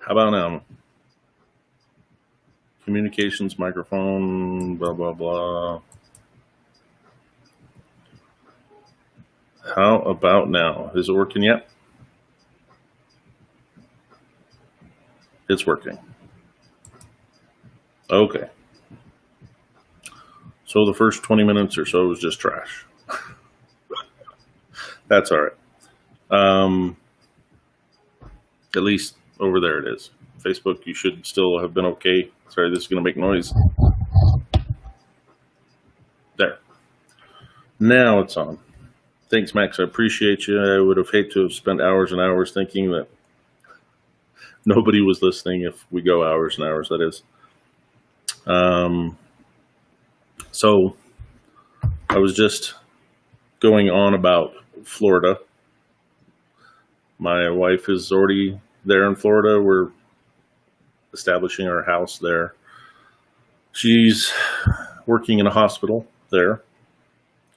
How about now? Communications microphone, blah, blah, blah. How about now? Is it working yet? It's working. Okay. So the first 20 minutes or so was just trash. That's all right. At least over there it is. Facebook, you should still have been okay. Sorry, this is going to make noise. There. Now it's on. Thanks, Max. I appreciate you. I would have hated to have spent hours and hours thinking that nobody was listening if we go hours and hours, that is. So I was just going on about Florida. My wife is already there in Florida. We're establishing our house there. She's working in a hospital there.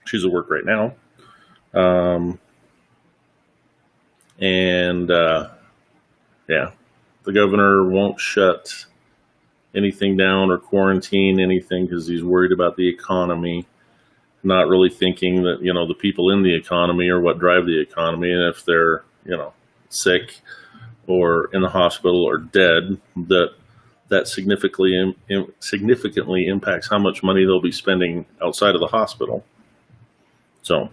She's at work right now. Yeah, the governor won't shut anything down or quarantine anything because he's worried about the economy, not really thinking that, the people in the economy are what drive the economy. And if they're, sick or in the hospital or dead, that significantly impacts how much money they'll be spending outside of the hospital. So,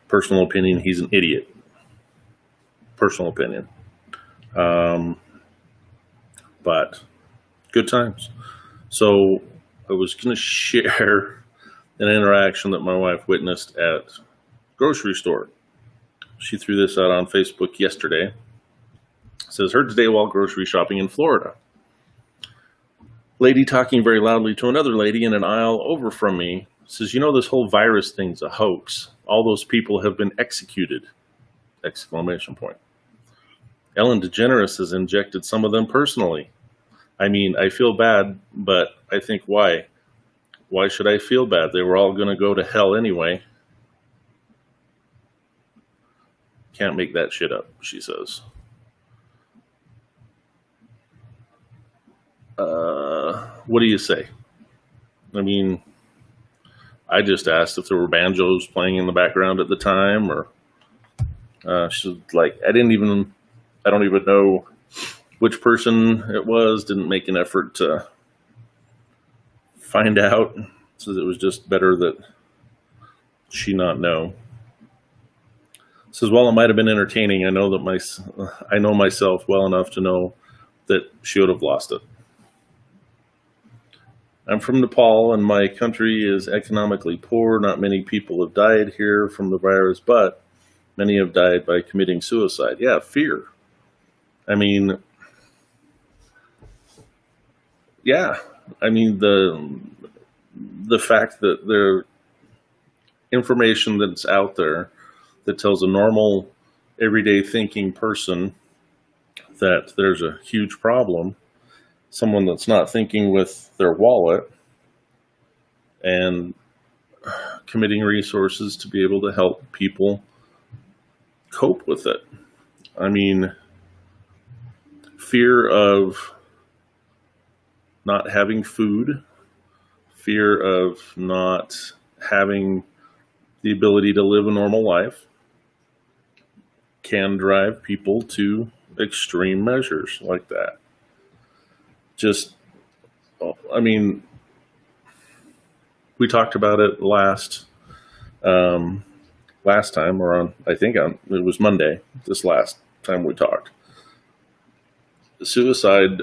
personal opinion, he's an idiot. Personal opinion. But good times. So I was going to share an interaction that my wife witnessed at grocery store. She threw this out on Facebook yesterday. It says, heard today while grocery shopping in Florida. Lady talking very loudly to another lady in an aisle over from me says, this whole virus thing's a hoax. All those people have been executed! Exclamation point. Ellen DeGeneres has injected some of them personally. I mean, I feel bad, but I think why? Why should I feel bad? They were all going to go to hell anyway. Can't make that shit up, she says. What do you say? I mean, I just asked if there were banjos playing in the background at the time, or she's like, I don't even know which person it was, didn't make an effort to find out. So it was just better that she not know. Says, well, it might have been entertaining. I know myself well enough to know that she would have lost it. I'm from Nepal, and my country is economically poor. Not many people have died here from the virus, but many have died by committing suicide. Yeah, fear. I mean, yeah. I mean, the fact that there information that's out there that tells a normal, everyday thinking person that there's a huge problem, someone that's not thinking with their wallet and committing resources to be able to help people cope with it. I mean, fear of not having food, fear of not having the ability to live a normal life can drive people to extreme measures like that. We talked about it last time, it was Monday, this last time we talked. Suicide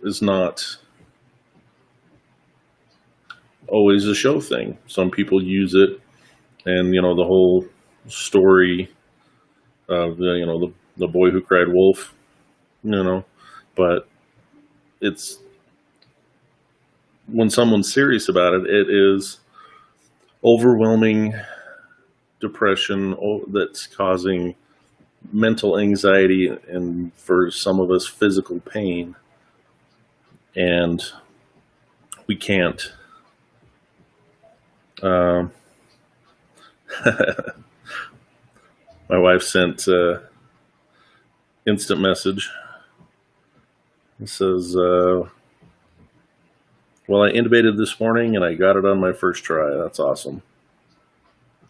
is not always a show thing. Some people use it, and the whole story of the boy who cried wolf, but it's when someone's serious about it, it is overwhelming depression that's causing mental anxiety and, for some of us, physical pain. And we can't my wife sent instant message. It says, well, I intubated this morning and I got it on my first try. That's awesome.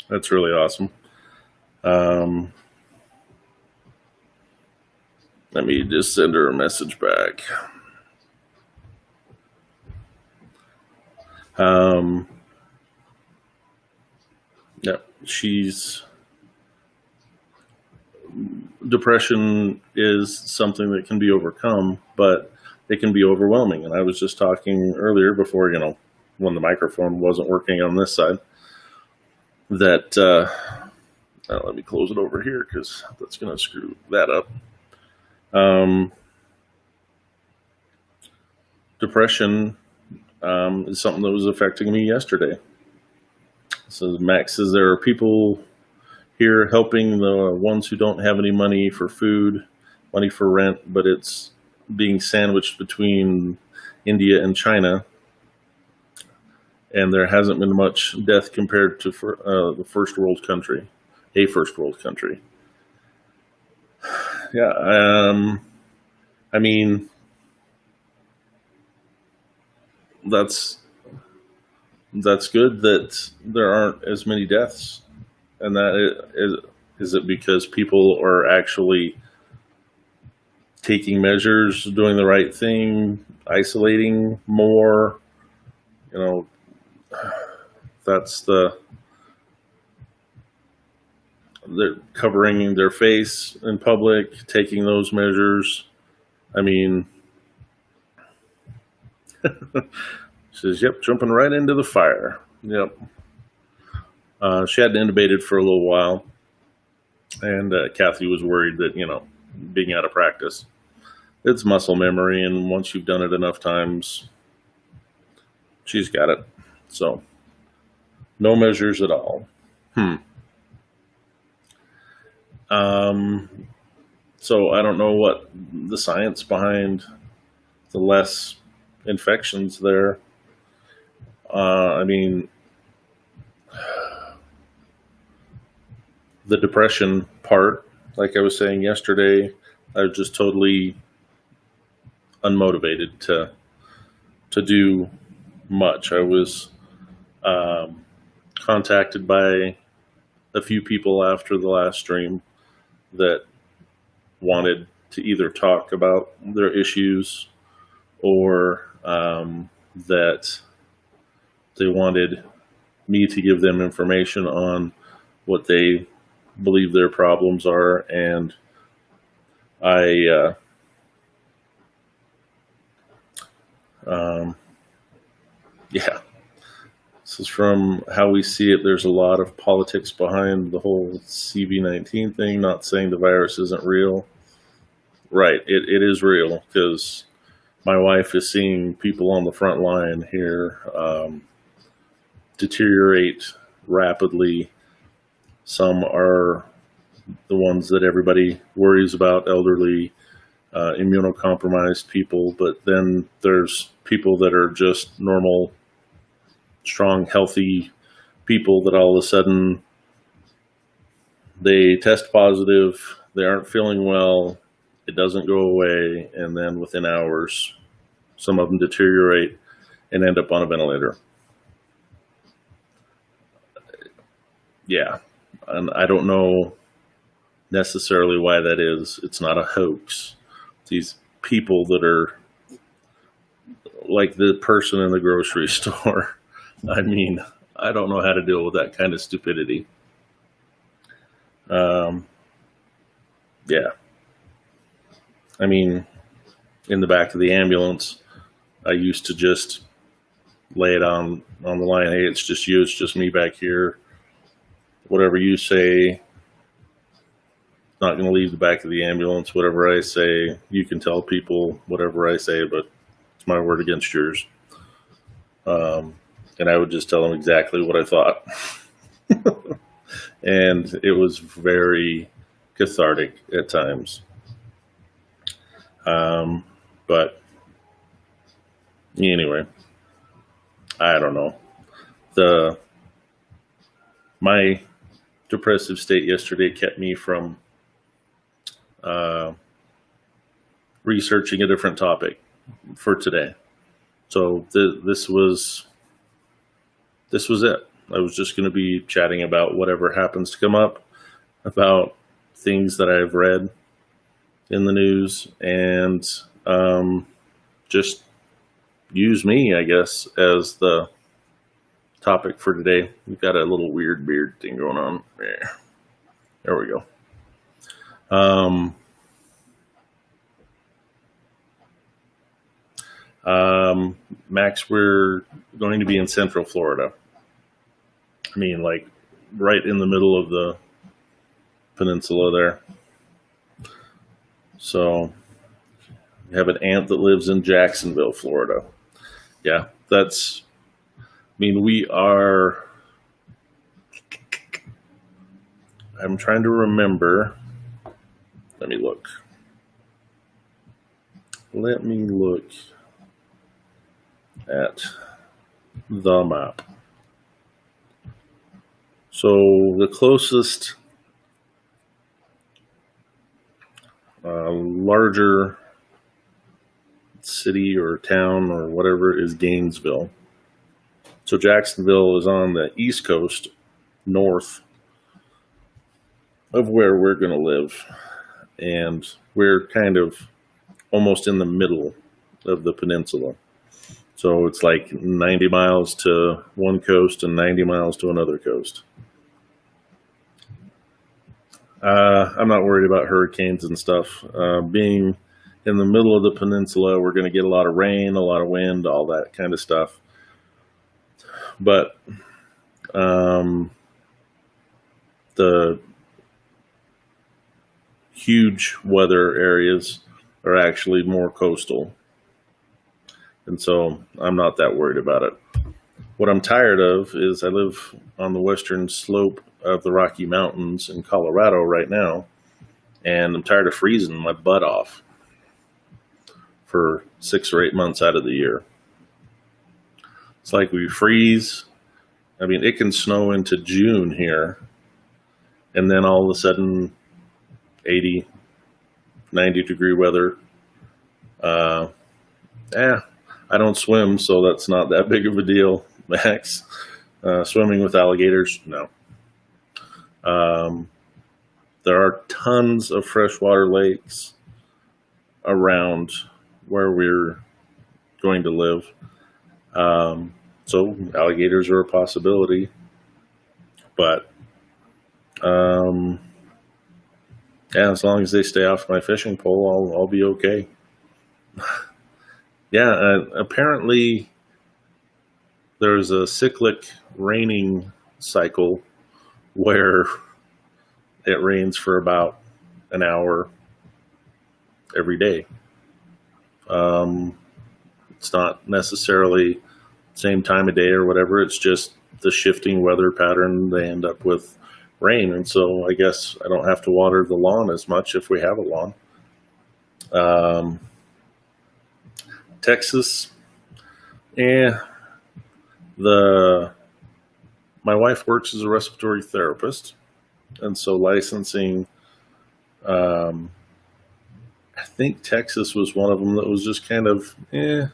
That's really awesome. Let me just send her a message back. Yeah, depression is something that can be overcome, but it can be overwhelming. And I was just talking earlier before, when the microphone wasn't working on this side, that, let me close it over here because that's going to screw that up. Depression is something that was affecting me yesterday. So Max says there are people here helping the ones who don't have any money for food, money for rent, but it's being sandwiched between India and China. And there hasn't been much death compared to the first world country, a first world country. Yeah, I mean, that's good that there aren't as many deaths. And that is it because people are actually taking measures, doing the right thing, isolating more? That's they're covering their face in public, taking those measures. I mean, says, yep, jumping right into the fire. Yep. She had intubated for a little while, and Kathy was worried that, being out of practice, it's muscle memory, and once you've done it enough times, she's got it. So, no measures at all. So I don't know what the science behind the less infections there. I mean, the depression part, like I was saying yesterday, I was just totally unmotivated to do much. I was contacted by a few people after the last stream that wanted to either talk about their issues or that they wanted me to give them information on what they believe their problems are. And yeah, this is from How We See It. There's a lot of politics behind the whole CV-19 thing, not saying the virus isn't real. Right, it is real, because my wife is seeing people on the front line here deteriorate rapidly. Some are the ones that everybody worries about, elderly, immunocompromised people, but then there's people that are just normal, strong, healthy people that all of a sudden they test positive, they aren't feeling well, it doesn't go away, and then within hours, some of them deteriorate and end up on a ventilator. Yeah, and I don't know necessarily why that is. It's not a hoax. These people that are like the person in the grocery store. I mean, I don't know how to deal with that kind of stupidity. Yeah. I mean, in the back of the ambulance, I used to just lay it on the line. Hey, it's just you. It's just me back here. Whatever you say, not going to leave the back of the ambulance. Whatever I say, you can tell people whatever I say, but it's my word against yours. And I would just tell them exactly what I thought. And it was very cathartic at times. But anyway, I don't know. My depressive state yesterday kept me from researching a different topic for today. So this was it. I was just going to be chatting about whatever happens to come up, about things that I've read in the news, and just use me, I guess, as the topic for today. We've got a little weird beard thing going on. There we go. Max, we're going to be in Central Florida. I mean, like right in the middle of the peninsula there. So we have an aunt that lives in Jacksonville, Florida. Yeah, we are, I'm trying to remember. Let me look at the map. So the closest larger city or town or whatever is Gainesville. So Jacksonville is on the East Coast, north of where we're going to live. And we're kind of almost in the middle of the peninsula. So it's like 90 miles to one coast and 90 miles to another coast. I'm not worried about hurricanes and stuff. Being in the middle of the peninsula, we're going to get a lot of rain, a lot of wind, all that kind of stuff. But the huge weather areas are actually more coastal. And so I'm not that worried about it. What I'm tired of is I live on the western slope of the Rocky Mountains in Colorado right now, and I'm tired of freezing my butt off for 6 or 8 months out of the year. It's like we freeze. I mean, it can snow into June here, and then all of a sudden 80, 90 degree weather. I don't swim, so that's not that big of a deal, Max. Swimming with alligators, no. There are tons of freshwater lakes around where we're going to live. So alligators are a possibility. But as long as they stay off my fishing pole, I'll be okay. Apparently there's a cyclic raining cycle where it rains for about an hour every day. It's not necessarily same time of day or whatever. It's just the shifting weather pattern. They end up with rain. And so I guess I don't have to water the lawn as much if we have a lawn. Texas, my wife works as a respiratory therapist, and so licensing, I think Texas was one of them that was just kind of, it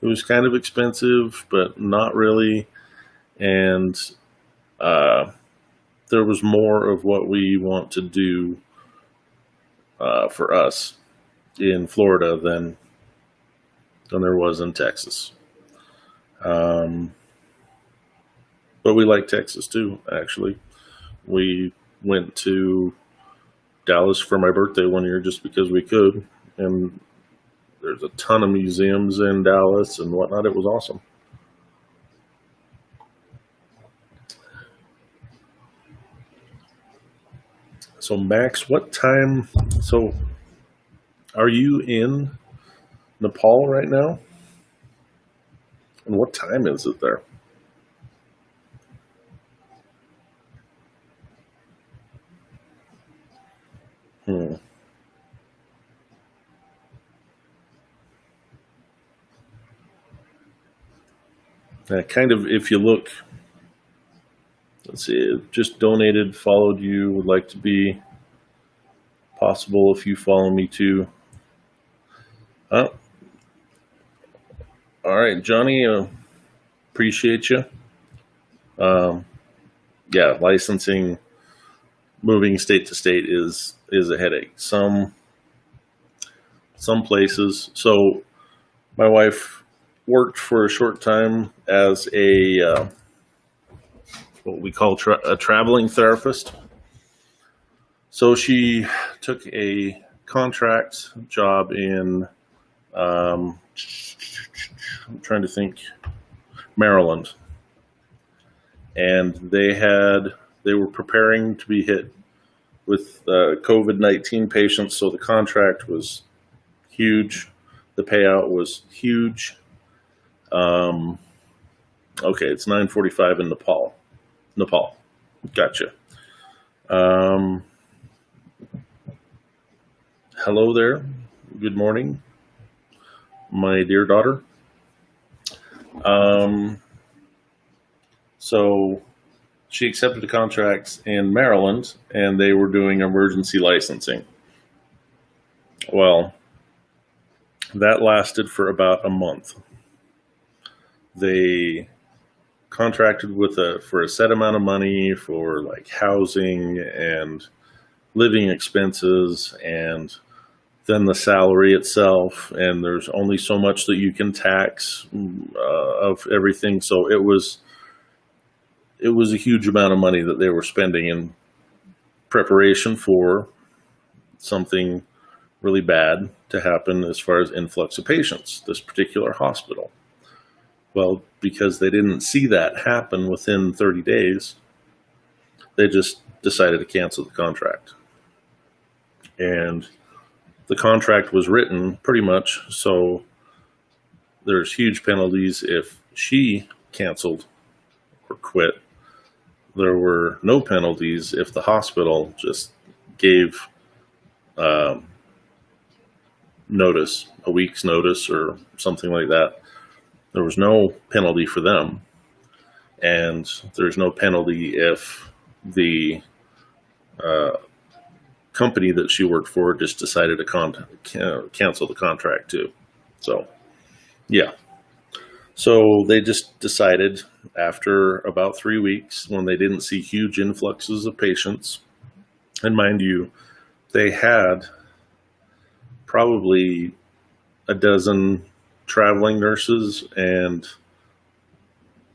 was kind of expensive, but not really, and there was more of what we want to do for us in Florida than there was in Texas. But we like Texas too, actually. We went to Dallas for my birthday one year just because we could. And there's a ton of museums in Dallas and whatnot. It was awesome. So Max, what time? So are you in Nepal right now? And what time is it there? Kind of, if you look, let's see, just donated, followed you, would like to be possible if you follow me too. Uh, all right, Johnny, appreciate you. Um, yeah, licensing, moving state to state is a headache. Some places. So my wife worked for a short time as a what we call a traveling therapist. So she took a contract job in I'm trying to think, Maryland, and they were preparing to be hit with COVID-19 patients. So the contract was huge, the payout was huge. Um, okay, it's 9:45 in Nepal. Nepal, gotcha. Um, hello there. Good morning, my dear daughter. Um, so she accepted a contract in Maryland, and they were doing emergency licensing. Well, that lasted for about a month. They contracted for a set amount of money for like housing and living expenses, and then the salary itself, and there's only so much that you can tax of everything. So it was a huge amount of money that they were spending in preparation for something really bad to happen as far as influx of patients, this particular hospital. Well, because they didn't see that happen within 30 days, they just decided to cancel the contract. And the contract was written pretty much so there's huge penalties if she canceled or quit. There were no penalties if the hospital just gave notice, a week's notice or something like that. There was no penalty for them. And there's no penalty if the company that she worked for just decided to cancel the contract too. So, yeah. So they just decided after about 3 weeks, when they didn't see huge influxes of patients, and mind you, they had probably a dozen traveling nurses and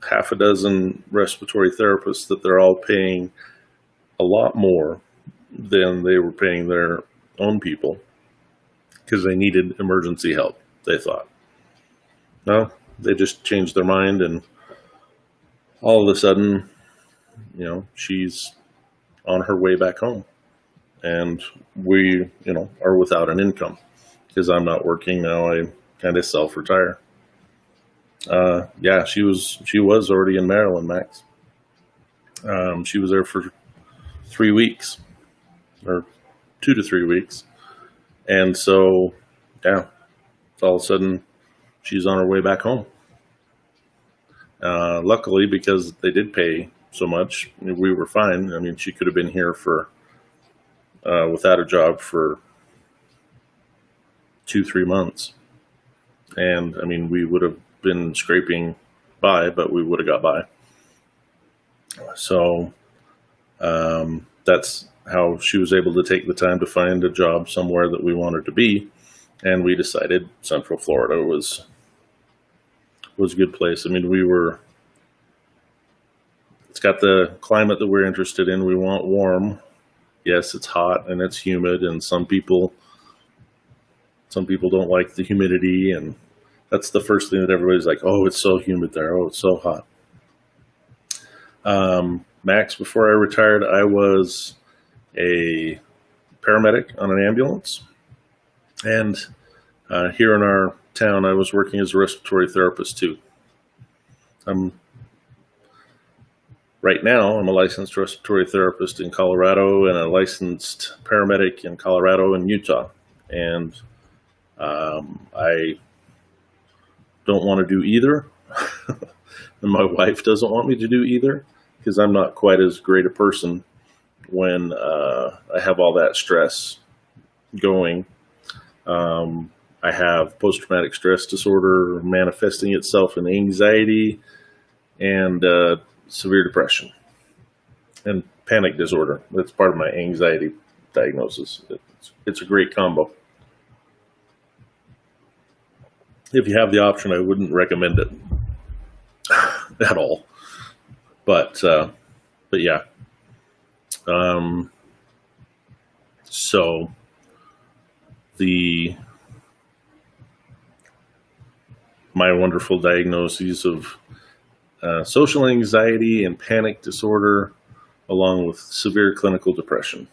half a dozen respiratory therapists that they're all paying a lot more than they were paying their own people because they needed emergency help, they thought. No, they just changed their mind, and all of a sudden, she's on her way back home. And we, are without an income because I'm not working now. I kind of self-retire. Yeah, she was already in Maryland, Max. She was there for 3 weeks, or 2 to 3 weeks. And so, yeah, all of a sudden she's on her way back home. Luckily, because they did pay so much, we were fine. I mean, she could have been here for without a job for 2-3 months. And I mean, we would have been scraping by, but we would have got by. So that's how she was able to take the time to find a job somewhere that we wanted to be. And we decided Central Florida was a good place. I mean, it's got the climate that we're interested in. We want warm. Yes, it's hot and it's humid, and some people don't like the humidity, and that's the first thing that everybody's like, oh, it's so humid there. Oh, it's so hot. Max, before I retired, I was a paramedic on an ambulance. And here in our town, I was working as a respiratory therapist too. Right now, I'm a licensed respiratory therapist in Colorado and a licensed paramedic in Colorado and Utah. And I don't want to do either. And my wife doesn't want me to do either because I'm not quite as great a person when I have all that stress going. I have post-traumatic stress disorder manifesting itself in anxiety and severe depression and panic disorder. That's part of my anxiety diagnosis. It's a great combo. If you have the option, I wouldn't recommend it at all. But yeah. So my wonderful diagnoses of social anxiety and panic disorder, along with severe clinical depression.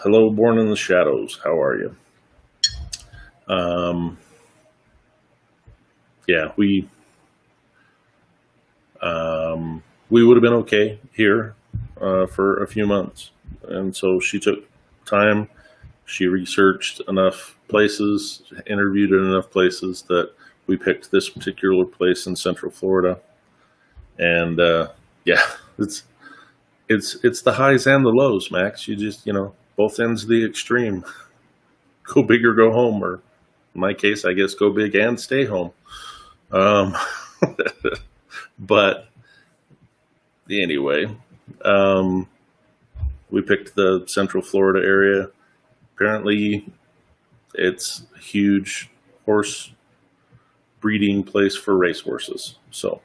Hello, Born in the Shadows. How are you? Yeah, we would have been okay here for a few months. And so she took time. She researched enough places, interviewed in enough places that we picked this particular place in Central Florida. And yeah, it's the highs and the lows, Max. You just, both ends of the extreme. Go big or go home, or in my case, I guess go big and stay home. But anyway, we picked the Central Florida area. Apparently, it's a huge horse breeding place for racehorses. So,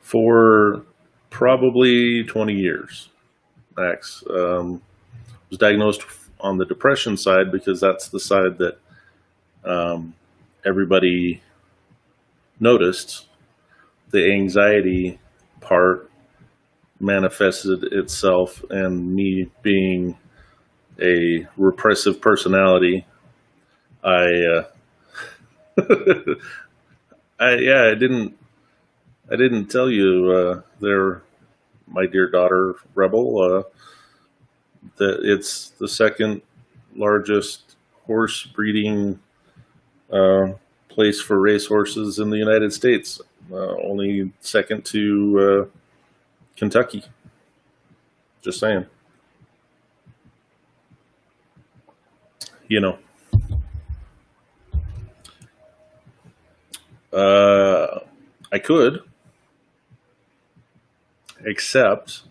for probably 20 years, Max was diagnosed on the depression side because that's the side that everybody noticed. The anxiety part manifested itself, and me being a repressive personality, I didn't tell you there, my dear daughter Rebel, that it's the second largest horse breeding place for racehorses in the United States, only second to Kentucky. Just saying. I could, except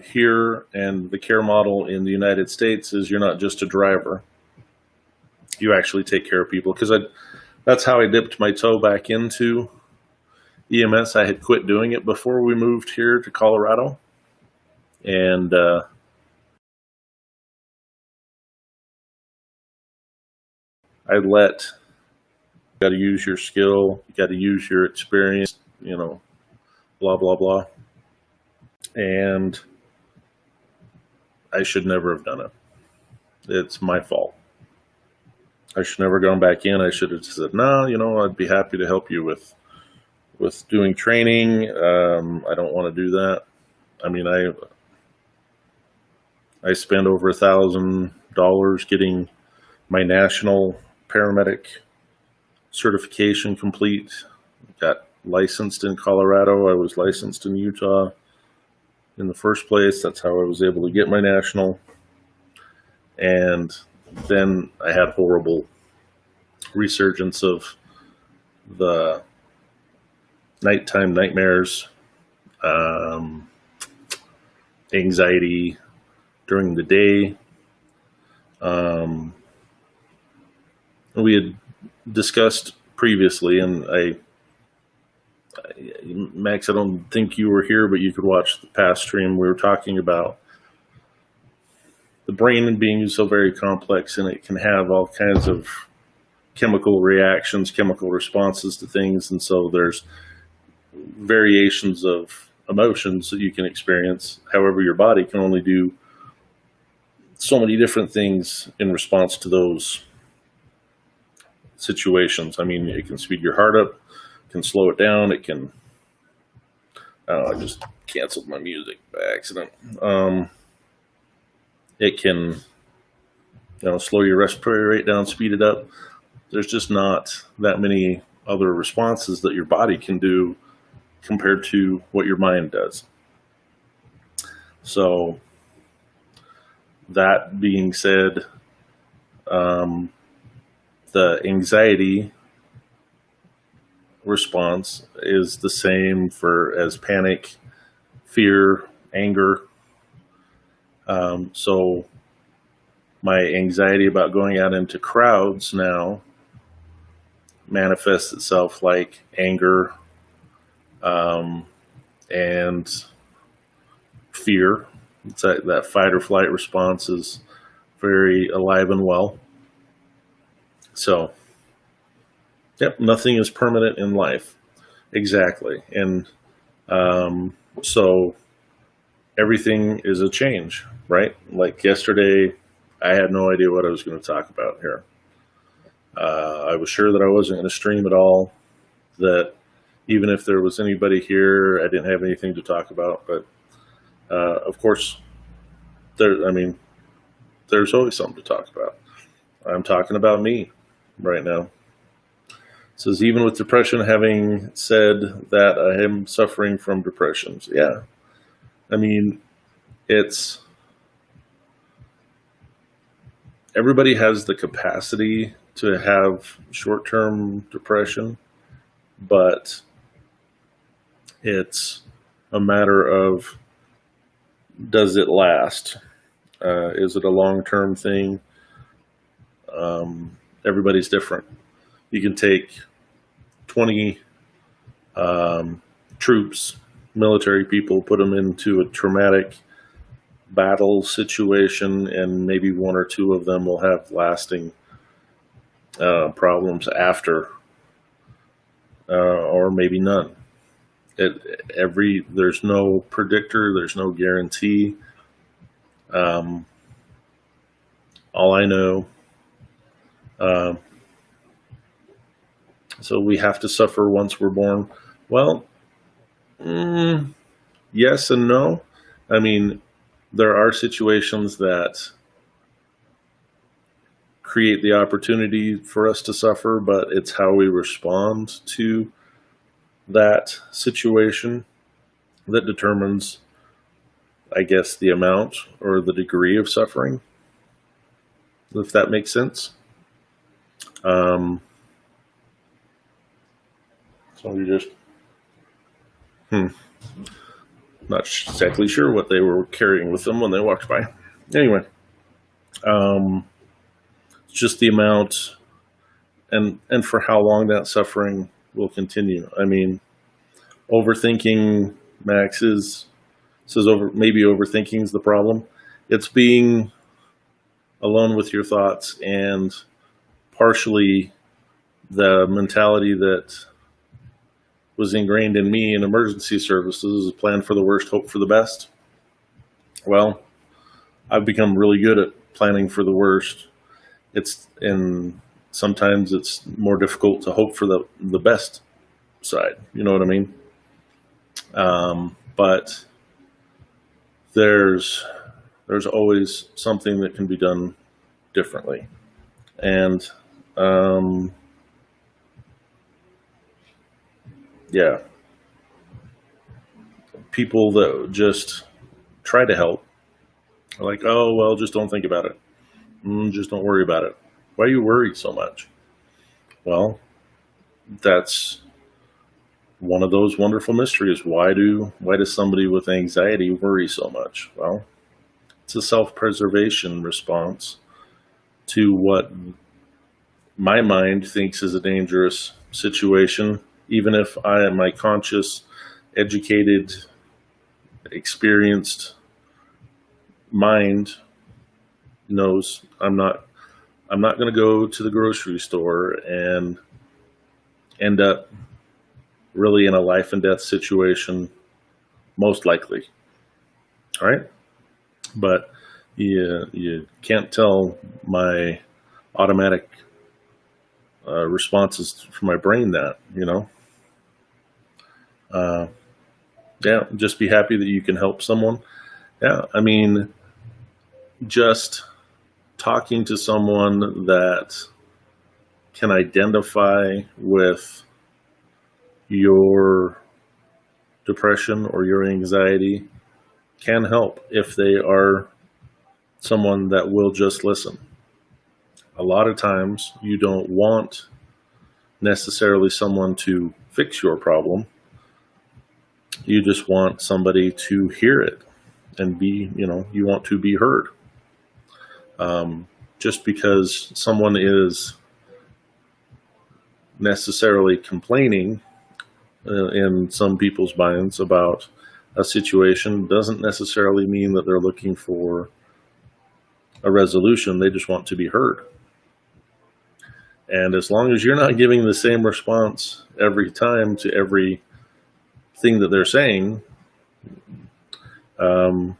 here, and the care model in the United States is you're not just a driver. You actually take care of people, because that's how I dipped my toe back into EMS. I had quit doing it before we moved here to Colorado, and I let, you got to use your skill, you got to use your experience, blah, blah, blah. And I should never have done it. It's my fault. I should never have gone back in. I should have said, no, I'd be happy to help you with doing training. I don't want to do that. I mean, I spent over $1,000 getting my national paramedic certification complete. Got licensed in Colorado. I was licensed in Utah in the first place. That's how I was able to get my national. And then I had horrible resurgence of the nighttime nightmares, anxiety during the day. We had discussed previously, and Max, I don't think you were here, but you could watch the past stream. We were talking about the brain and being so very complex, and it can have all kinds of chemical reactions, chemical responses to things. And so there's variations of emotions that you can experience. However, your body can only do so many different things in response to those situations. I mean, it can speed your heart up, it can slow it down, it can, I just canceled my music by accident. It can, slow your respiratory rate down, speed it up. There's just not that many other responses that your body can do compared to what your mind does. So that being said, um, the anxiety response is the same for as panic, fear, anger. So my anxiety about going out into crowds now manifests itself like anger, and fear. It's that fight or flight response is very alive and well. So, yep, nothing is permanent in life. Exactly. And so everything is a change, right? Like yesterday, I had no idea what I was going to talk about here. I was sure that I wasn't going to stream at all, that even if there was anybody here, I didn't have anything to talk about. But of course, there's always something to talk about. I'm talking about me right now. It says, even with depression, having said that I am suffering from depressions. Yeah. I mean, everybody has the capacity to have short-term depression, but it's a matter of, does it last? Is it a long-term thing? Everybody's different. You can take 20 troops, military people, put them into a traumatic battle situation, and maybe one or two of them will have lasting problems after, or maybe none. There's no predictor, there's no guarantee. All I know, so we have to suffer once we're born. Well, yes and no. I mean, there are situations that create the opportunity for us to suffer, but it's how we respond to that situation that determines, I guess, the amount or the degree of suffering, if that makes sense. So you're just, not exactly sure what they were carrying with them when they walked by. Anyway, it's just the amount and for how long that suffering will continue. I mean, overthinking, Max says maybe overthinking is the problem. It's being alone with your thoughts, and partially the mentality that was ingrained in me in emergency services is plan for the worst, hope for the best. Well, I've become really good at planning for the worst. Sometimes it's more difficult to hope for the best side. You know what I mean? But there's always something that can be done differently. And yeah, people that just try to help are like, oh, well, just don't think about it. Just don't worry about it. Why are you worried so much? Well, that's one of those wonderful mysteries. Why does somebody with anxiety worry so much? Well, it's a self-preservation response to what my mind thinks is a dangerous situation, even if my conscious, educated, experienced mind knows I'm not going to go to the grocery store and end up really in a life and death situation, most likely. All right. But you can't tell my automatic responses from my brain that, yeah, just be happy that you can help someone. Yeah. I mean, just talking to someone that can identify with your depression or your anxiety can help if they are someone that will just listen. A lot of times you don't want necessarily someone to fix your problem. You just want somebody to hear it and you want to be heard. Just because someone is necessarily complaining in some people's minds about a situation doesn't necessarily mean that they're looking for a resolution. They just want to be heard. And as long as you're not giving the same response every time to every thing that they're saying, I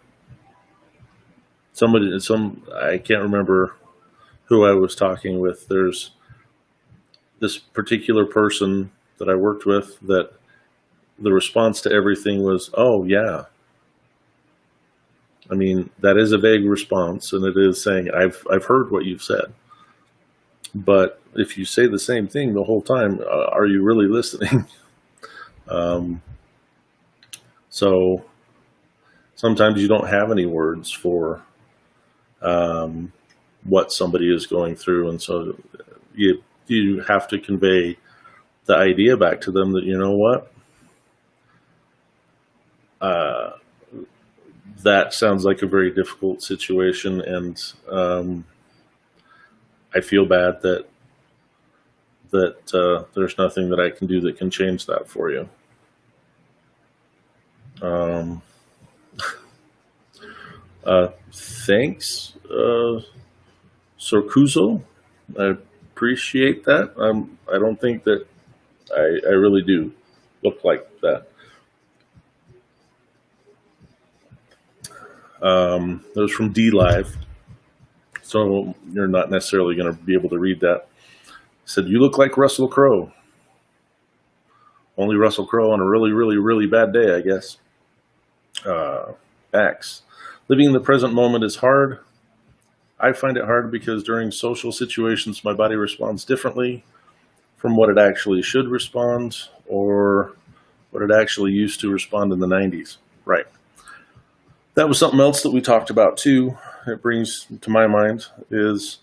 can't remember who I was talking with. There's this particular person that I worked with that the response to everything was, "Oh yeah." I mean, that is a vague response, and it is saying, I've heard what you've said. But if you say the same thing the whole time, are you really listening? So sometimes you don't have any words for what somebody is going through, and so you have to convey the idea back to them that, you know what, that sounds like a very difficult situation, and I feel bad that there's nothing that I can do that can change that for you. Thanks, Sorcuso. I appreciate that. I don't think that I really do look like that. That was from D Live, so you're not necessarily going to be able to read that. He said, "You look like Russell Crowe. Only Russell Crowe on a really, really, really bad day, I guess." Axe. Living in the present moment is hard. I find it hard because during social situations, my body responds differently from what it actually should respond or what it actually used to respond in the 90s. Right. That was something else that we talked about too. It brings to my mind is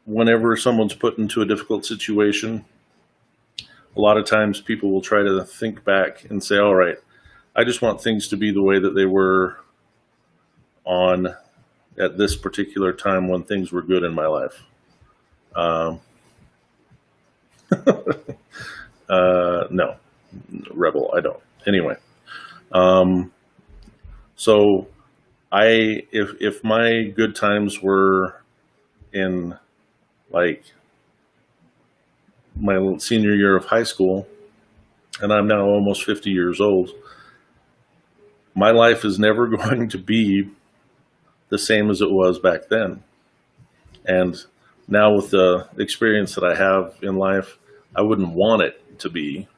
whenever someone's put into a difficult situation, a lot of times people will try to think back and say, all right, I just want things to be the way that they were at this particular time when things were good in my life. No, Rebel, I don't. Anyway, so if my good times were in like my senior year of high school, and I'm now almost 50 years old, my life is never going to be the same as it was back then. And now with the experience that I have in life, I wouldn't want it to be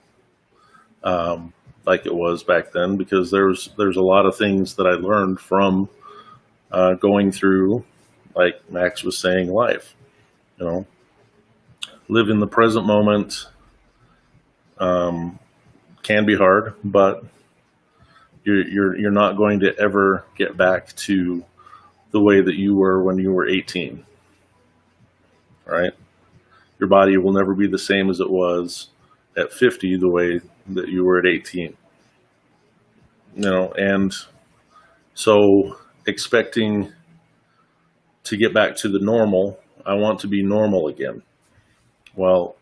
like it was back then, because there's a lot of things that I learned from going through, like Max was saying, life. Live in the present moment can be hard, but you're not going to ever get back to the way that you were when you were 18, right? Your body will never be the same as it was at 50, the way that you were at 18. And so expecting to get back to the normal, I want to be normal again. Well,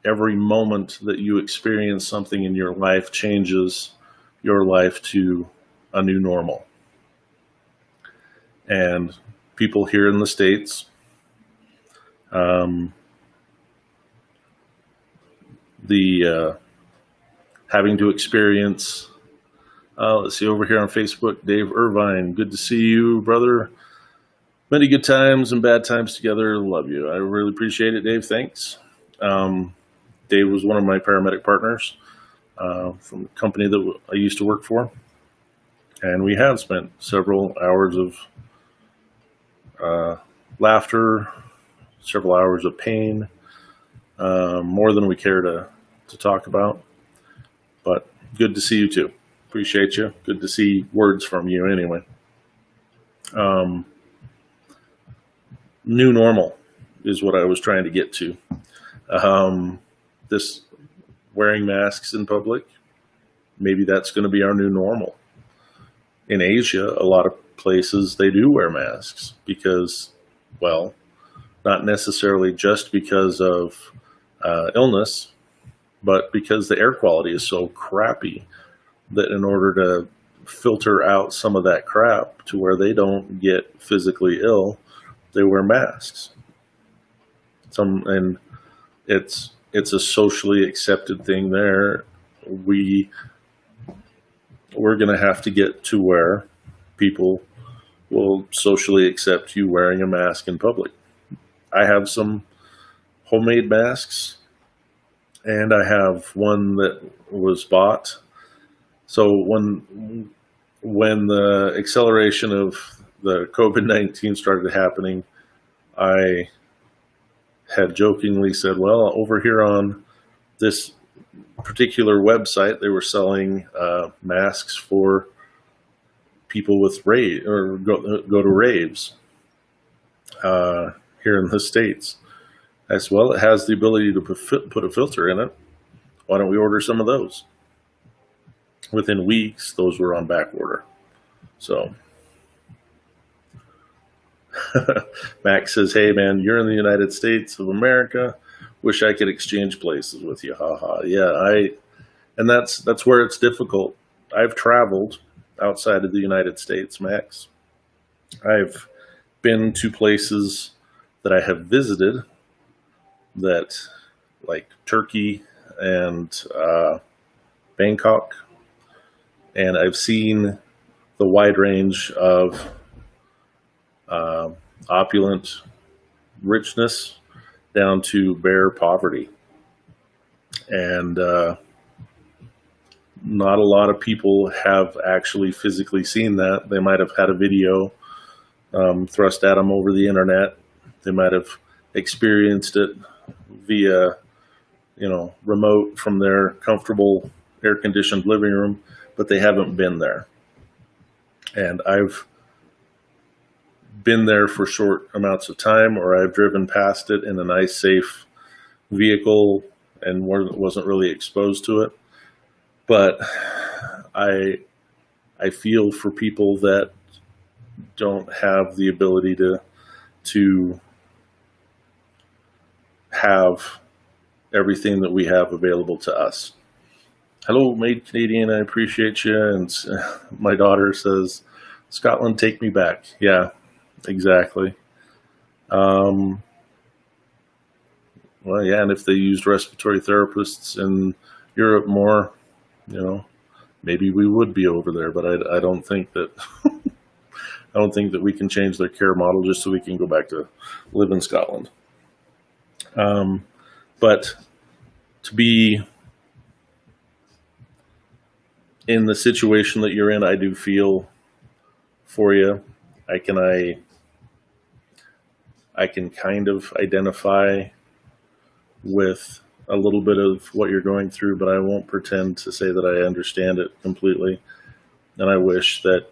every moment that you experience something in your life changes your life to a new normal. And people here in the States, having to experience, let's see, over here on Facebook, Dave Irvine, good to see you, brother. Many good times and bad times together. Love you. I really appreciate it, Dave. Thanks. Dave was one of my paramedic partners from the company that I used to work for. And we have spent several hours of laughter, several hours of pain, more than we care to talk about. But good to see you too. Appreciate you. Good to see words from you anyway. Um, New normal is what I was trying to get to. This wearing masks in public, maybe that's going to be our new normal. In Asia, a lot of places they do wear masks because, well, not necessarily just because of illness, but because the air quality is so crappy that in order to filter out some of that crap to where they don't get physically ill, they wear masks. And it's a socially accepted thing there. We're going to have to get to where people will socially accept you wearing a mask in public. I have some homemade masks, and I have one that was bought. So when the acceleration of the COVID-19 started happening, I had jokingly said, well, over here on this particular website, they were selling masks for people with rave or go to raves here in the States. I said, well, it has the ability to put a filter in it. Why don't we order some of those? Within weeks, those were on back order. So Max says, hey, man, you're in the United States of America. Wish I could exchange places with you. Haha. Yeah, and that's where it's difficult. I've traveled outside of the United States, Max. I've been to places that I have visited that, like Turkey and Bangkok, and I've seen the wide range of opulent richness down to bare poverty. And not a lot of people have actually physically seen that. They might have had a video thrust at them over the internet. They might have experienced it via, remote from their comfortable air-conditioned living room, but they haven't been there. And I've been there for short amounts of time, or I've driven past it in a nice, safe vehicle and wasn't really exposed to it. But I feel for people that don't have the ability to have everything that we have available to us. Hello, Made Canadian. I appreciate you. And my daughter says, Scotland, take me back. Yeah, exactly. Well, yeah, and if they used respiratory therapists in Europe more, maybe we would be over there. But I don't think that I don't think that we can change their care model just so we can go back to live in Scotland. But to be in the situation that you're in, I do feel for you. I can kind of identify with a little bit of what you're going through, but I won't pretend to say that I understand it completely. And I wish that,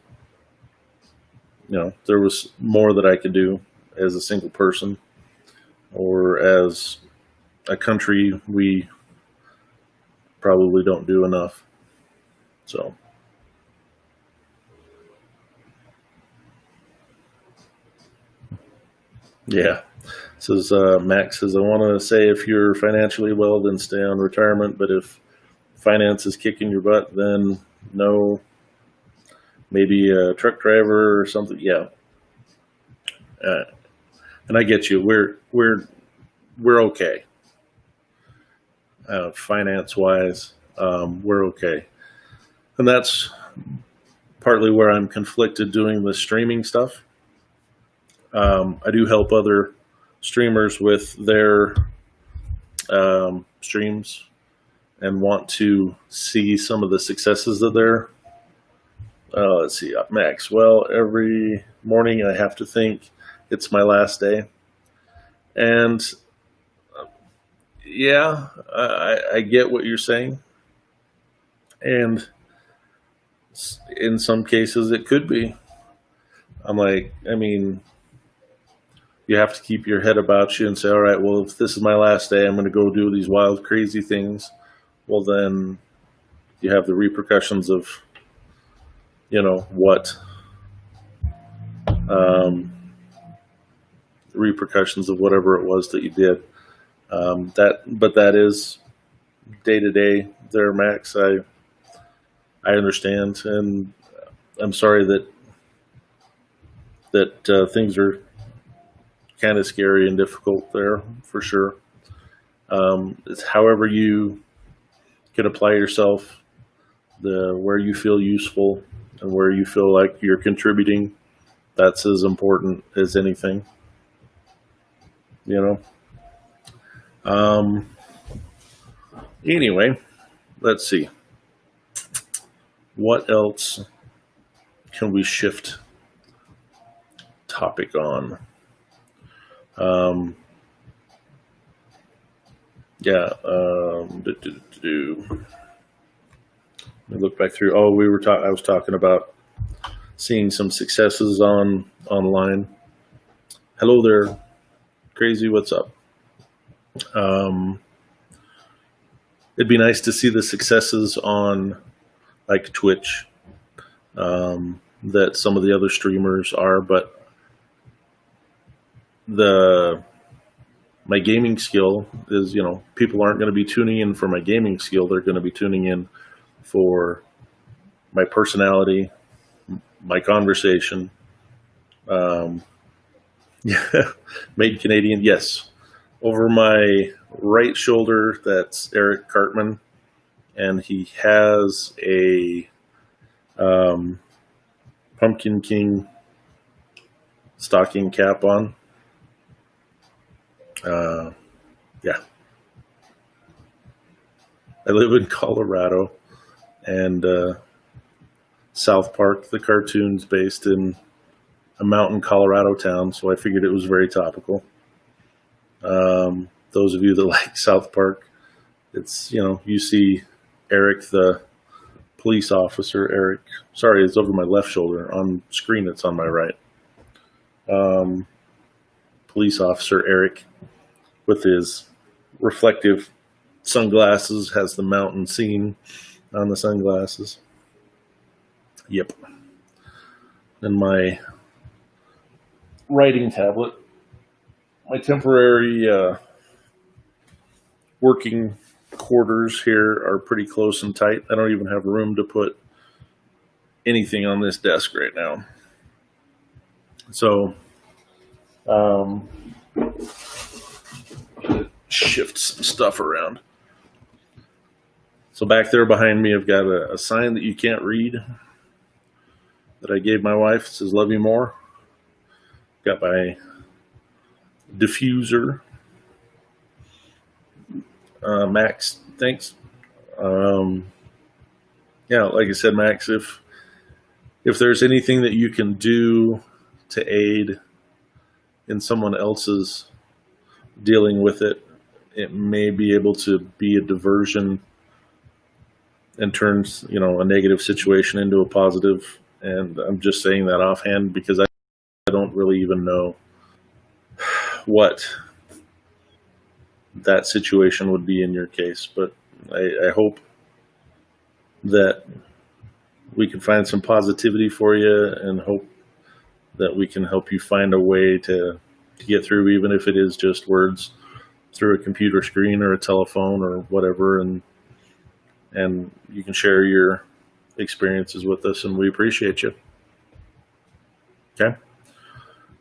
there was more that I could do as a single person or as a country. We probably don't do enough. So. Yeah. Says Max says, I want to say if you're financially well, then stay on retirement. But if finance is kicking your butt, then no, maybe a truck driver or something. Yeah. And I get you. We're okay. Finance wise, we're okay. And that's partly where I'm conflicted doing the streaming stuff. I do help other streamers with their streams and want to see some of the successes that they're, let's see, Max. Well, every morning I have to think it's my last day. And yeah, I get what you're saying. And in some cases it could be. I'm like, I mean, you have to keep your head about you and say, all right, well, if this is my last day, I'm going to go do these wild, crazy things. Well, then you have the repercussions of, what, repercussions of whatever it was that you did. But that is day to day there, Max. I understand, and I'm sorry that things are kind of scary and difficult there for sure. It's however you can apply yourself, where you feel useful and where you feel like you're contributing. That's as important as anything, you know. Anyway, let's see. What else can we shift topic on? Let me look back through. Oh, I was talking about seeing some successes online. Hello there, Crazy. What's up? It'd be nice to see the successes on like Twitch that some of the other streamers are, but my gaming skill is, people aren't going to be tuning in for my gaming skill. They're going to be tuning in for my personality, my conversation. Made Canadian, yes. Over my right shoulder, that's Eric Cartman, and he has a Pumpkin King stocking cap on. Yeah. I live in Colorado, and South Park, the cartoon's based in a mountain Colorado town, so I figured it was very topical. Those of you that like South Park, it's, you see Eric, the police officer, sorry, it's over my left shoulder. On screen, it's on my right. Police officer Eric with his reflective sunglasses, has the mountain scene on the sunglasses. Yep. And my writing tablet, my temporary working quarters here are pretty close and tight. I don't even have room to put anything on this desk right now. So, shift some stuff around. So back there behind me, I've got a sign that you can't read that I gave my wife. It says, "Love you more." Got my diffuser. Max, thanks. Like I said, Max, if there's anything that you can do to aid in someone else's dealing with it, it may be able to be a diversion and turns, a negative situation into a positive. And I'm just saying that offhand because I don't really even know what that situation would be in your case. But I hope that we can find some positivity for you, and hope that we can help you find a way to get through, even if it is just words through a computer screen or a telephone or whatever, and you can share your experiences with us, and we appreciate you. Okay.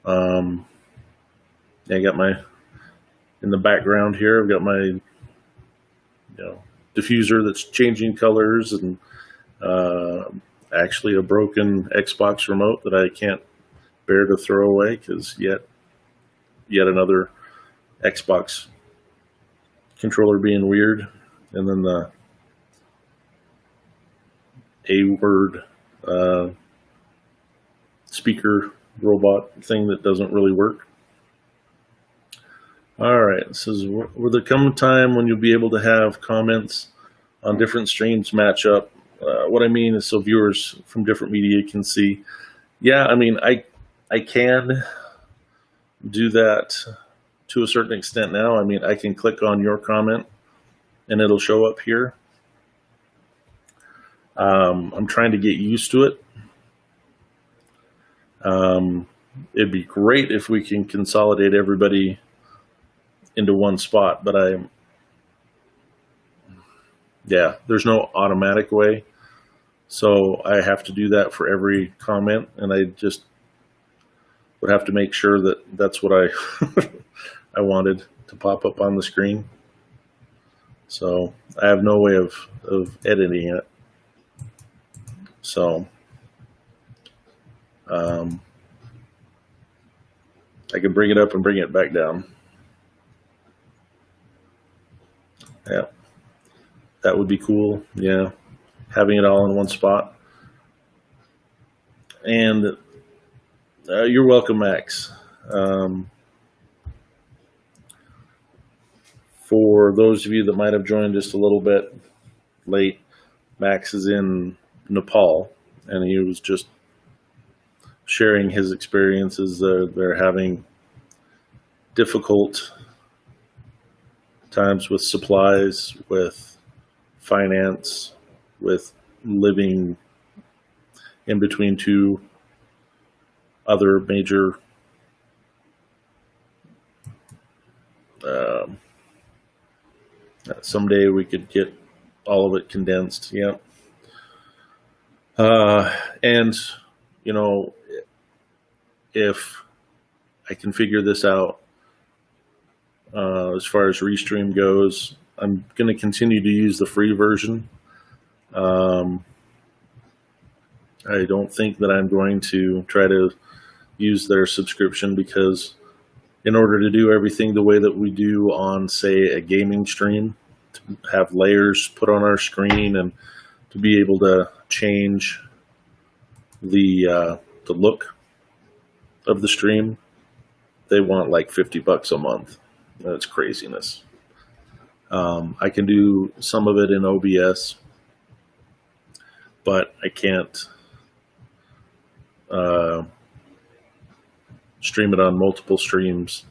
I got in the background here, I've got my diffuser that's changing colors, and actually a broken Xbox remote that I can't bear to throw away because yet another Xbox controller being weird, and then the A-word speaker robot thing that doesn't really work. All right, it says, will there come a time when you'll be able to have comments on different streams match up? What I mean is so viewers from different media can see. Yeah, I mean, I I can do that to a certain extent now. I mean, I can click on your comment and it'll show up here. I'm trying to get used to it. It'd be great if we can consolidate everybody into one spot, but there's no automatic way. So I have to do that for every comment, and I just would have to make sure that that's what I wanted to pop up on the screen. So I have no way of editing it. So I can bring it up and bring it back down. Yeah, that would be cool. Yeah, having it all in one spot. And you're welcome, Max. For those of you that might have joined just a little bit late, Max is in Nepal, and he was just sharing his experiences. They're having difficult times with supplies, with finance, with living in between two other major someday we could get all of it condensed. Yeah. And you know, if I can figure this out, as far as Restream goes, I'm going to continue to use the free version. I don't think that I'm going to try to use their subscription, because in order to do everything the way that we do on, say, a gaming stream, to have layers put on our screen and to be able to change the look of the stream, they want like $50 a month. That's craziness. I can do some of it in OBS, but I can't stream it on multiple streams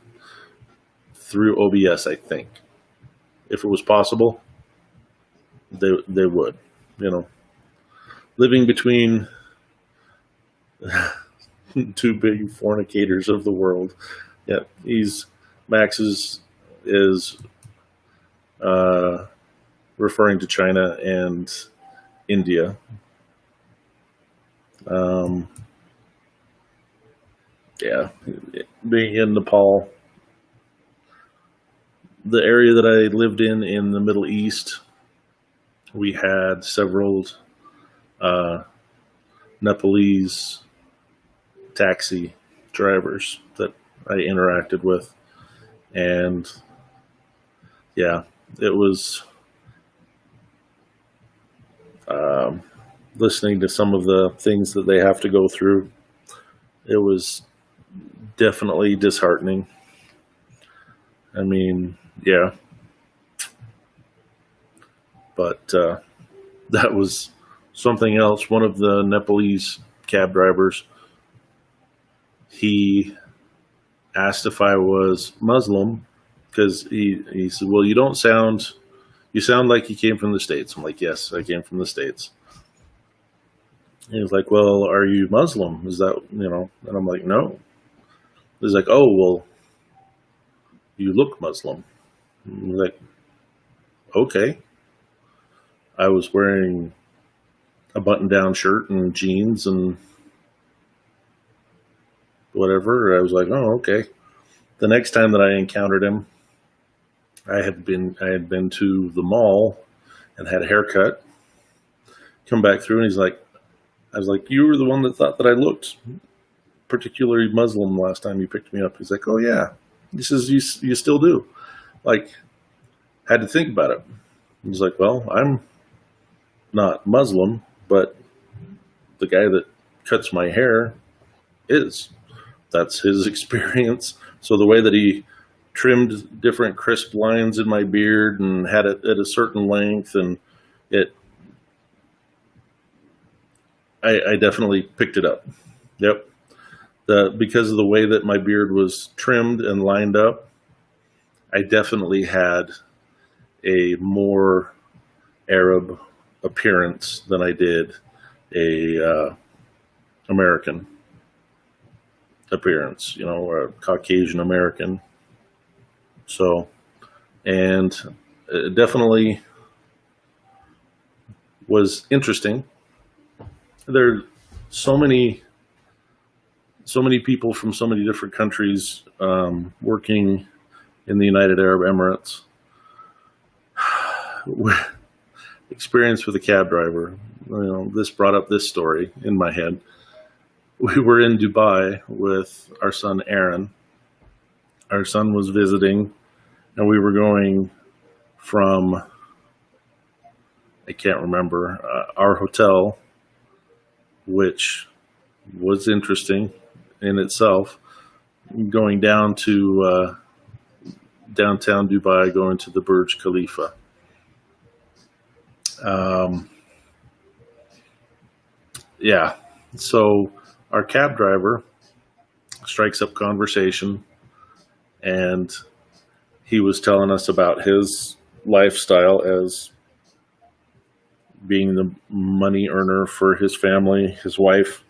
through OBS. I think if it was possible, they would. You know, living between two big fornicators of the world. Yeah, Max is referring to China and India. Yeah, being in Nepal, the area that I lived in the Middle East, we had several Nepalese taxi drivers that I interacted with, and yeah, it was listening to some of the things that they have to go through. It was definitely disheartening. I mean, yeah, but that was something else. One of the Nepalese cab drivers, he asked if I was Muslim, because he said, well, you sound like you came from the States. I'm like, yes, I came from the States. He was like, well, are you Muslim? Is that, you know? And I'm like, no. He's like, oh, well, you look Muslim. I'm like, okay. I was wearing a button-down shirt and jeans and whatever. I was like, oh, okay. The next time that I encountered him, I had been to the mall and had a haircut. Come back through, and I was like, you were the one that thought that I looked particularly Muslim last time you picked me up. He's like, oh yeah. He says, you still do. Like, had to think about it. He's like, well, I'm not Muslim, but the guy that cuts my hair is. That's his experience. So the way that he trimmed different crisp lines in my beard and had it at a certain length, and I definitely picked it up. Yep. Because of the way that my beard was trimmed and lined up, I definitely had a more Arab appearance than I did a American appearance, or a Caucasian American. So, and it definitely was interesting. There are so many people from so many different countries working in the United Arab Emirates. Experience with a cab driver. This brought up this story in my head. We were in Dubai with our son Aaron. Our son was visiting, and we were going from, I can't remember, our hotel, which was interesting in itself, going down to downtown Dubai, going to the Burj Khalifa. Yeah, so our cab driver strikes up conversation, and he was telling us about his lifestyle as being the money earner for his family. His wife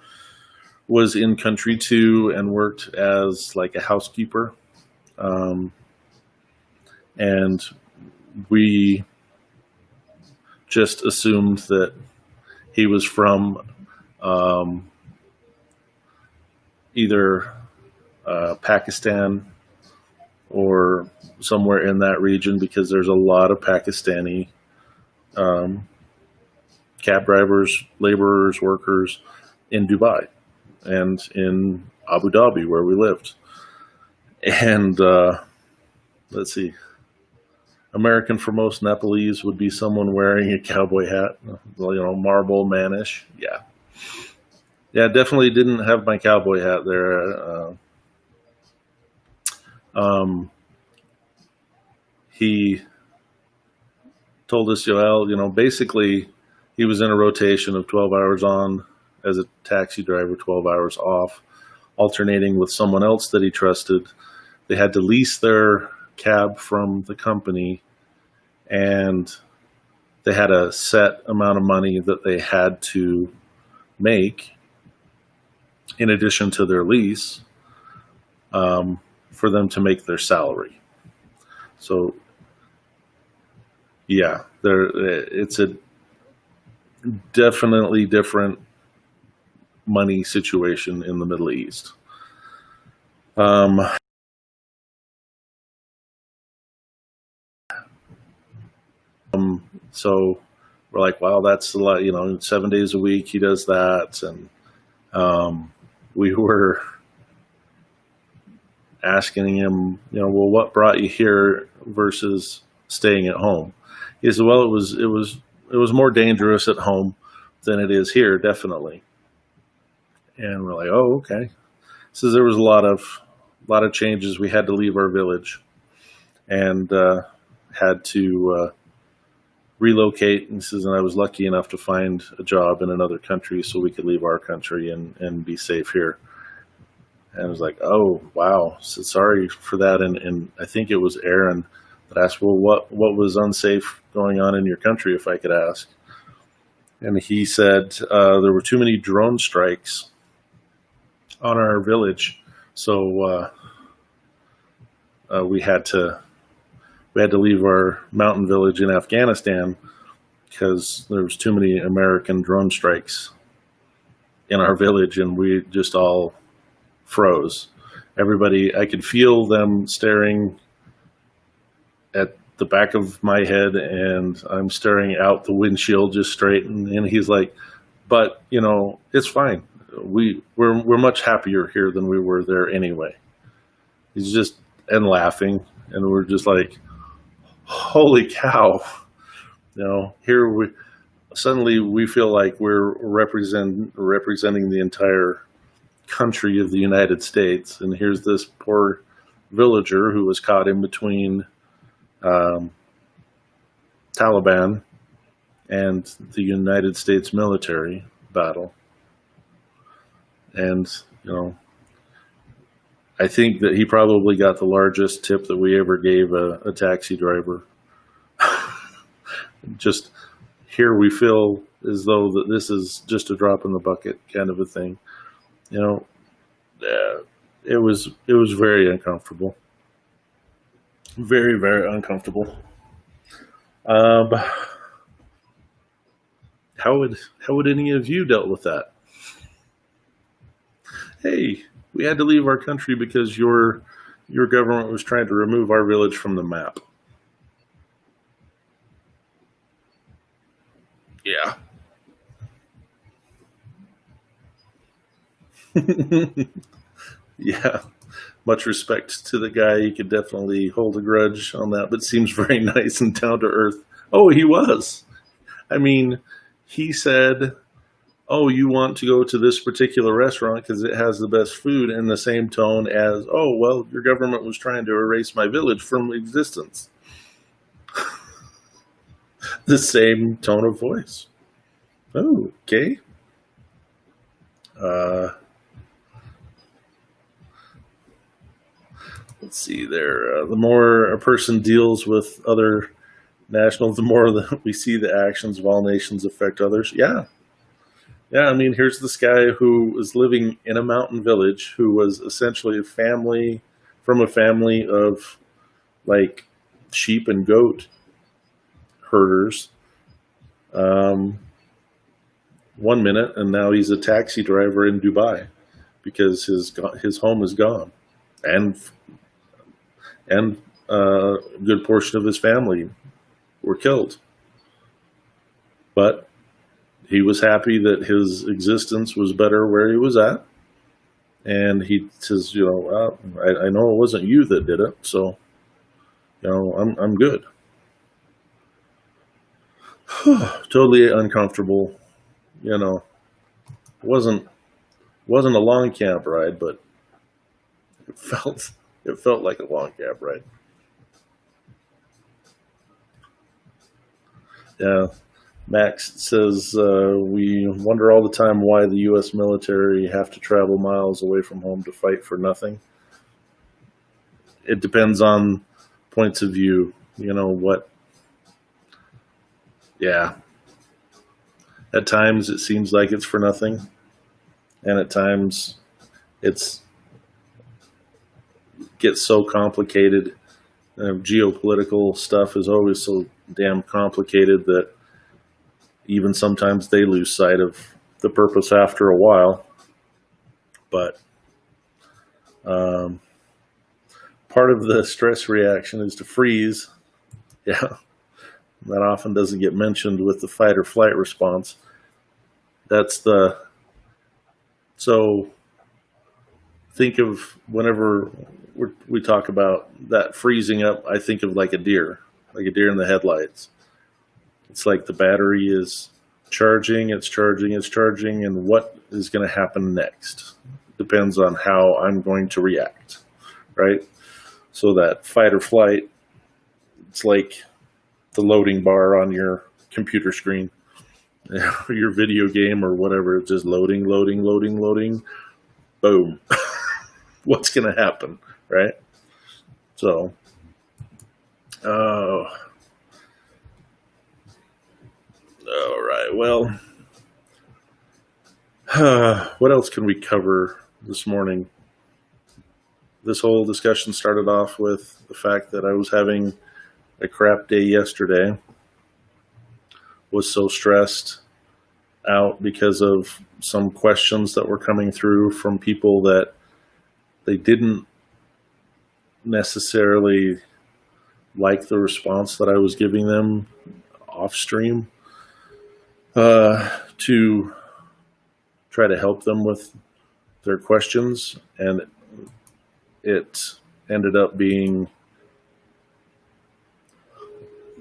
was in country too and worked as like a housekeeper. And we just assumed that he was from either Pakistan or somewhere in that region, because there's a lot of Pakistani cab drivers, laborers, workers in Dubai and in Abu Dhabi, where we lived. And let's see, American for most Nepalese would be someone wearing a cowboy hat, marble manish. Yeah. Yeah, definitely didn't have my cowboy hat there. He told us, basically he was in a rotation of 12 hours on as a taxi driver, 12 hours off, alternating with someone else that he trusted. They had to lease their cab from the company, and they had a set amount of money that they had to make in addition to their lease for them to make their salary. So yeah, it's a definitely different money situation in the Middle East. So we're like, wow, that's a lot, 7 days a week he does that. And we were asking him, well, what brought you here versus staying at home? He said, well, it was more dangerous at home than it is here, definitely. And we're like, oh, okay. So there was a lot of changes. We had to leave our village and had to relocate. And says, and I was lucky enough to find a job in another country so we could leave our country and be safe here. And I was like, oh, wow. So sorry for that. And I think it was Aaron that asked, well, what was unsafe going on in your country, if I could ask? And he said there were too many drone strikes on our village. So we had to leave our mountain village in Afghanistan because there was too many American drone strikes in our village, and we just all froze. Everybody, I could feel them staring at the back of my head, and I'm staring out the windshield just straight. And he's like, but it's fine. We're much happier here than we were there anyway. He's just, and laughing, and we're just like, holy cow. Here we suddenly we feel like we're representing the entire country of the United States, and here's this poor villager who was caught in between Taliban and the United States military battle. And I think that he probably got the largest tip that we ever gave a taxi driver. Just here we feel as though that this is just a drop in the bucket kind of a thing. You know, it was very uncomfortable. Very, very uncomfortable. How would any of you dealt with that? Hey, we had to leave our country because your government was trying to remove our village from the map. Yeah. Yeah. Much respect to the guy. You could definitely hold a grudge on that, but seems very nice and down to earth. Oh, he was. I mean, he said, "Oh, you want to go to this particular restaurant because it has the best food," in the same tone as, "Oh, well, your government was trying to erase my village from existence." The same tone of voice. Oh, okay. Uh, let's see there. The more a person deals with other nationals, the more that we see the actions of all nations affect others. Yeah. Yeah, I mean, here's this guy who was living in a mountain village who was essentially a family of like sheep and goat herders. Um, 1 minute, and now he's a taxi driver in Dubai because his home is gone, and a good portion of his family were killed. But he was happy that his existence was better where he was at, and he says, I know it wasn't you that did it, so I'm good. Totally uncomfortable. It wasn't a long cab ride, but it felt like a long cab ride. Yeah. Max says, we wonder all the time why the U.S. military have to travel miles away from home to fight for nothing. It depends on points of view. Yeah. At times it seems like it's for nothing, and at times it's gets so complicated. Geopolitical stuff is always so damn complicated that even sometimes they lose sight of the purpose after a while. But part of the stress reaction is to freeze. Yeah, that often doesn't get mentioned with the fight or flight response. So think of whenever we talk about that freezing up, I think of like a deer in the headlights. It's like the battery is charging, it's charging, and what is going to happen next depends on how I'm going to react, right? So that fight or flight, it's like the loading bar on your computer screen, your video game or whatever. It's just loading, boom. What's going to happen, right? So, all right. Well, what else can we cover this morning? This whole discussion started off with the fact that I was having a crap day yesterday. Was so stressed out because of some questions that were coming through from people that they didn't necessarily like the response that I was giving them off stream, to try to help them with their questions, and it ended up being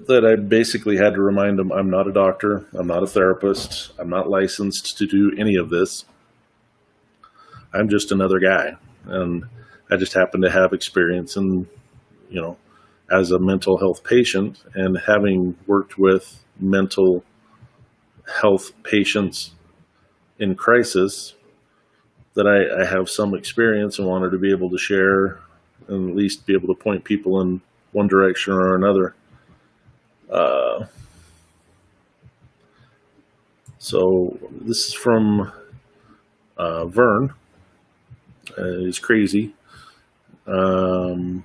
that I basically had to remind them I'm not a doctor, I'm not a therapist, I'm not licensed to do any of this. I'm just another guy, and I just happen to have experience in, as a mental health patient, and having worked with mental health patients in crisis that I have some experience and wanted to be able to share and at least be able to point people in one direction or another. So this is from Vern. He's crazy on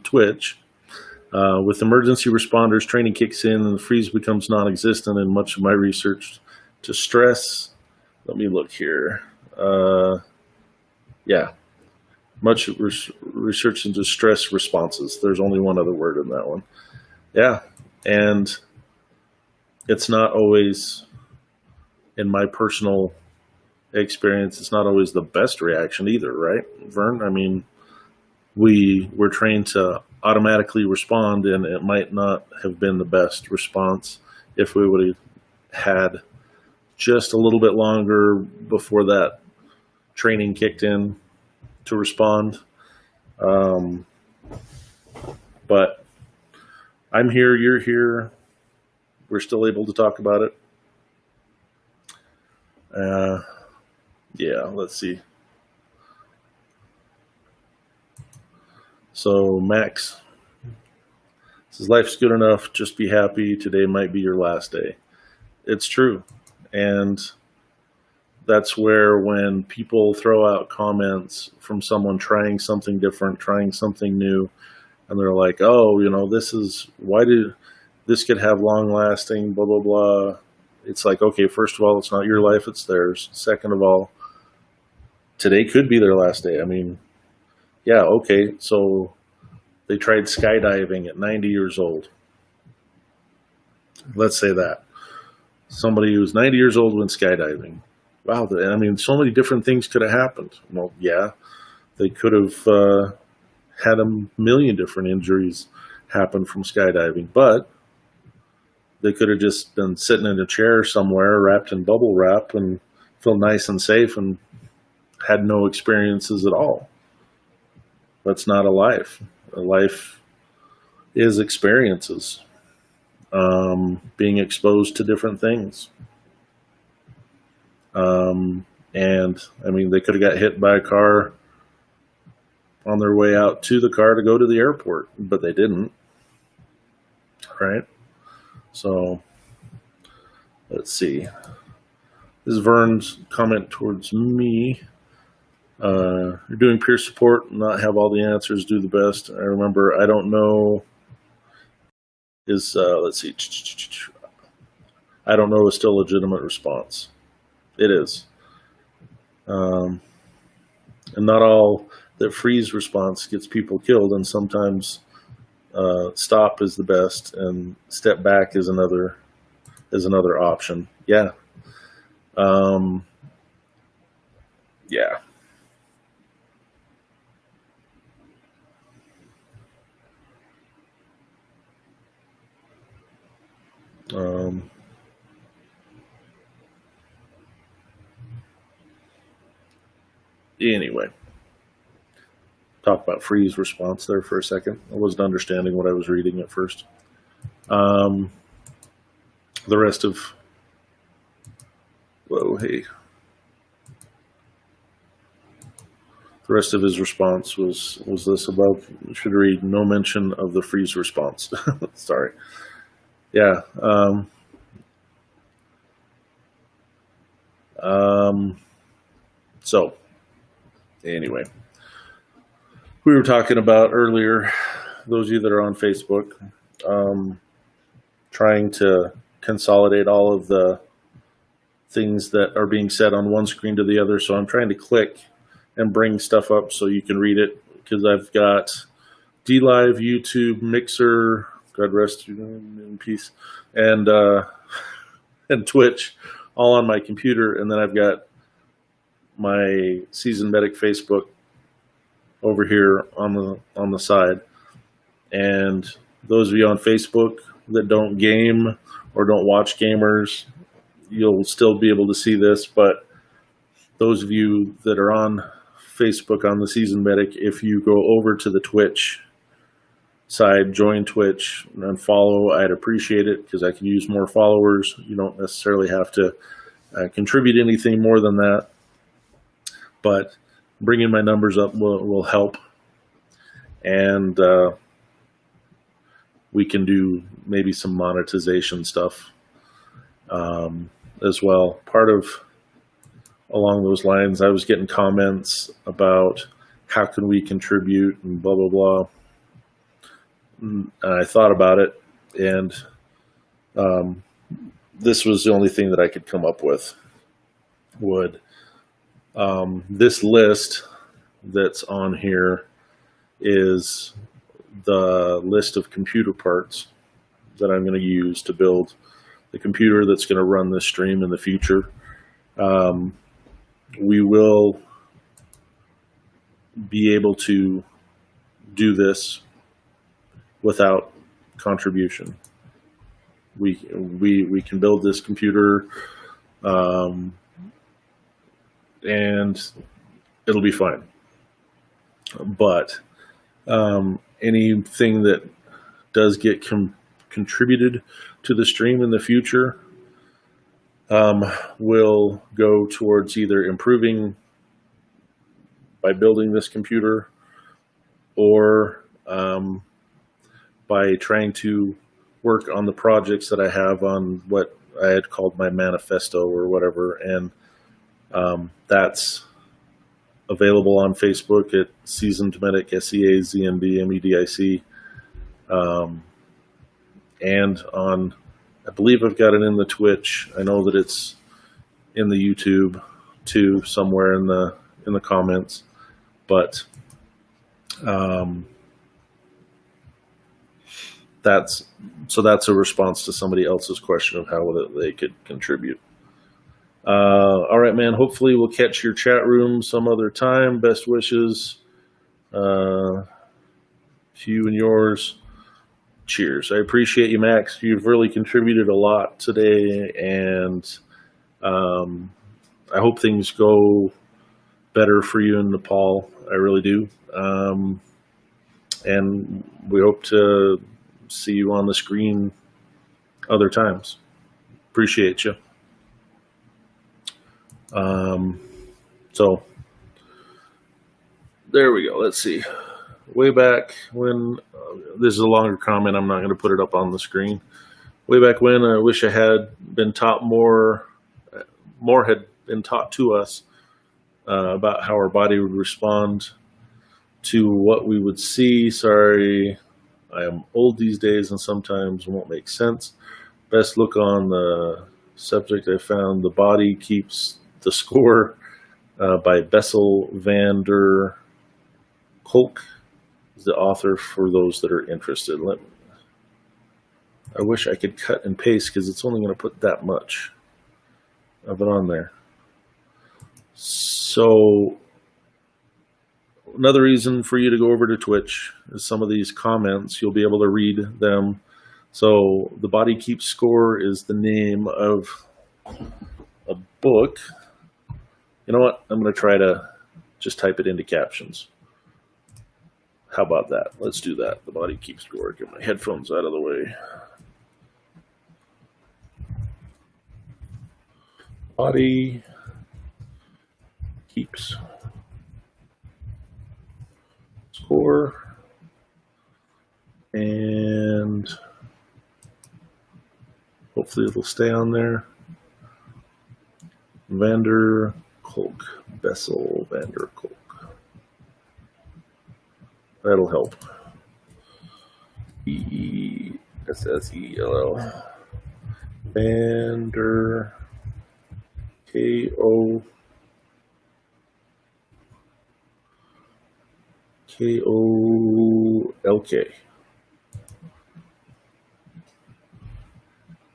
Twitch. With emergency responders, training kicks in and the freeze becomes non-existent. And much of my research to stress. Let me look here. Much research into stress responses. There's only one other word in that one. Yeah, and it's not always, in my personal experience, it's not always the best reaction either, right, Vern? I mean, we're trained to automatically respond, and it might not have been the best response if we would have had just a little bit longer before that training kicked in to respond. But I'm here, you're here. We're still able to talk about it. Let's see. So Max says, life's good enough. Just be happy. Today might be your last day. It's true. And that's where when people throw out comments from someone trying something different, trying something new, and they're like, oh, this could have long lasting, blah, blah, blah. It's like, okay, first of all, it's not your life, it's theirs. Second of all, today could be their last day. I mean, yeah, okay, so they tried skydiving at 90 years old. Let's say that. Somebody who's 90 years old went skydiving. Wow, I mean, so many different things could have happened. Well, yeah, they could have had a million different injuries happen from skydiving, but they could have just been sitting in a chair somewhere wrapped in bubble wrap and felt nice and safe and had no experiences at all. That's not a life. A life is experiences, being exposed to different things. And I mean, they could have got hit by a car on their way out to the car to go to the airport, but they didn't. Right? So let's see. This is Vern's comment towards me. You're doing peer support, not have all the answers, do the best. I remember, I don't know is, let's see. I don't know is still a legitimate response. It is. And not all that freeze response gets people killed, and sometimes stop is the best, and step back is another option. Yeah. Yeah. Anyway, talk about freeze response there for a second. I wasn't understanding what I was reading at first. The rest of, the rest of his response was this above. You should read no mention of the freeze response. Sorry. Yeah. So anyway, we were talking about earlier, those of you that are on Facebook, trying to consolidate all of the things that are being said on one screen to the other. So I'm trying to click and bring stuff up so you can read it, because I've got DLive, YouTube, Mixer, God rest you in peace, and Twitch, all on my computer, and then I've got my Seasoned Medic Facebook over here on the side. And those of you on Facebook that don't game or don't watch gamers, you'll still be able to see this. But those of you that are on Facebook on the Seasoned Medic, if you go over to the Twitch side, join Twitch and follow, I'd appreciate it, because I can use more followers. You don't necessarily have to contribute anything more than that. but bringing my numbers up will help. And we can do maybe some monetization stuff as well. Part of along those lines, I was getting comments about how can we contribute and blah, blah, blah. And I thought about it, and this was the only thing that I could come up with. This list that's on here is the list of computer parts that I'm going to use to build the computer that's going to run this stream in the future. We will be able to do this without contribution. We can build this computer, and it'll be fine. But anything that does get contributed to the stream in the future will go towards either improving by building this computer, or by trying to work on the projects that I have on what I had called my manifesto or whatever. And that's available on Facebook at Seasoned Medic, SEAZND MEDIC. And on, I believe I've got it in the Twitch. I know that it's in the YouTube too, somewhere in the comments. But that's a response to somebody else's question of how they could contribute. All right, man. Hopefully we'll catch your chat room some other time. Best wishes to you and yours. Cheers. I appreciate you, Max. You've really contributed a lot today, and I hope things go better for you in Nepal. I really do. And we hope to see you on the screen other times. Appreciate you. So there we go. Let's see. Way back when, this is a longer comment, I'm not going to put it up on the screen. Way back when, I wish I had been taught more had been taught to us about how our body would respond to what we would see. Sorry, I am old these days and sometimes won't make sense. Best look on the subject I found, The Body Keeps the Score by Bessel van der Kolk is the author, for those that are interested. I wish I could cut and paste because it's only going to put that much of it on there. So another reason for you to go over to Twitch is some of these comments. You'll be able to read them. So The Body Keeps Score is the name of a book. You know what? I'm going to try to just type it into captions. How about that? Let's do that. The Body Keeps Score. Get my headphones out of the way. Body Keeps Score. And hopefully it'll stay on there. Van der Kolk. Bessel van der Kolk. That'll help. Bessel. Van der Kolk.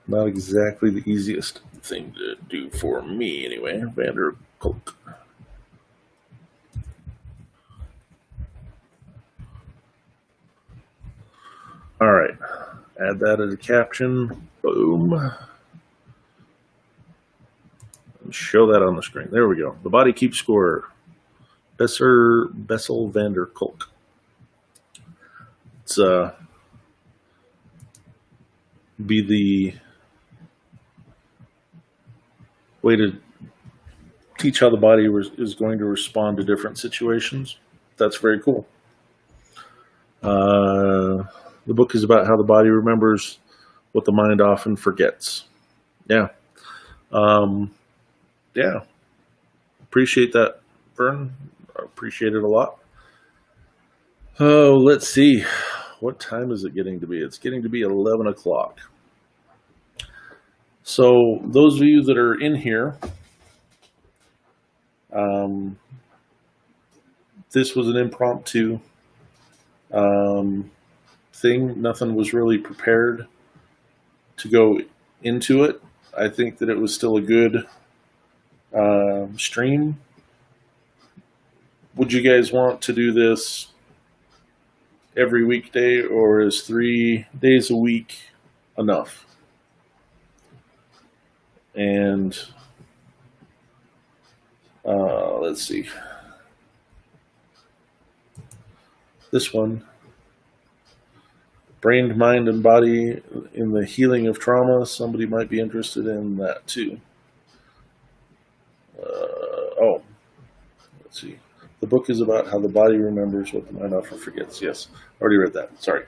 Not exactly the easiest thing to do for me, anyway. Van der Kolk. All right, add that as a caption. Boom. And show that on the screen. There we go. The Body Keeps Score. Bessel van der Kolk. It's be the way to teach how the body is going to respond to different situations. That's very cool. The book is about how the body remembers what the mind often forgets. Yeah. Yeah. Appreciate that, Vern. I appreciate it a lot. Oh, let's see. What time is it getting to be? It's getting to be 11 o'clock. So those of you that are in here, this was an impromptu thing. Nothing was really prepared to go into it. I think that it was still a good stream. Would you guys want to do this every weekday, or is 3 days a week enough? And let's see. This one, brain, mind, and body in the healing of trauma. Somebody might be interested in that too. Let's see. The book is about how the body remembers what the mind often forgets. Yes, already read that. Sorry.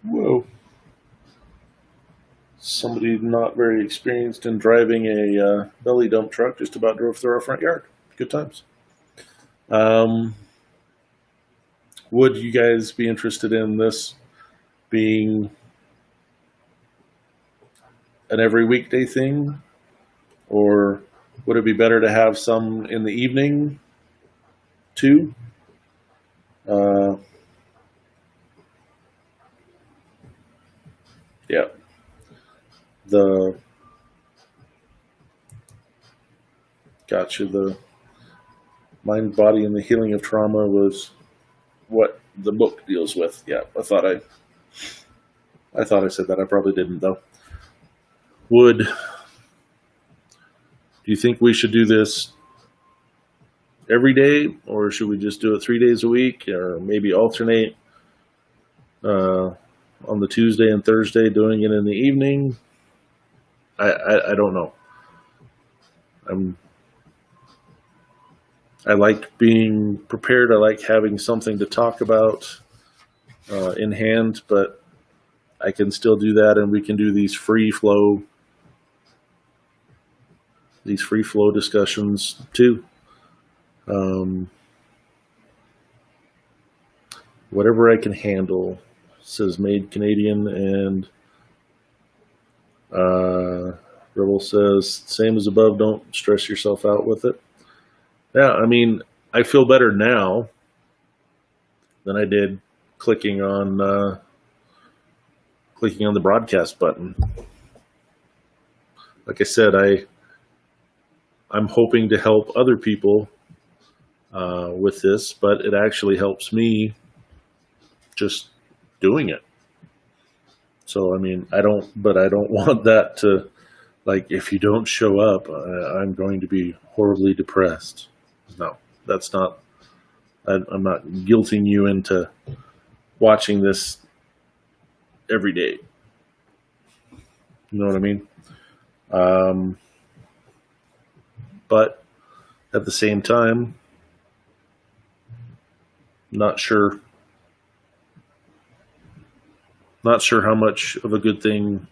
Whoa. Somebody not very experienced in driving a belly dump truck just about drove through our front yard. Good times. Would you guys be interested in this being an every weekday thing? Or would it be better to have some in the evening too? Yeah. Gotcha. The mind, body, and the healing of trauma was what the book deals with. Yeah, I thought I said that. I probably didn't though. Do you think we should do this every day, or should we just do it 3 days a week, or maybe alternate on the Tuesday and Thursday, doing it in the evening? I don't know. I like being prepared. I like having something to talk about in hand, but I can still do that, and we can do these free flow discussions too. Whatever I can handle, says Made Canadian, and Rebel says, same as above, don't stress yourself out with it. Yeah, I mean, I feel better now than I did clicking on the broadcast button. Like I said, I'm hoping to help other people with this, but it actually helps me just doing it. So, I mean, I don't want that to, like, if you don't show up, I'm going to be horribly depressed. No, that's not, I'm not guilting you into watching this every day. You know what I mean? But at the same time, not sure how much of a good thing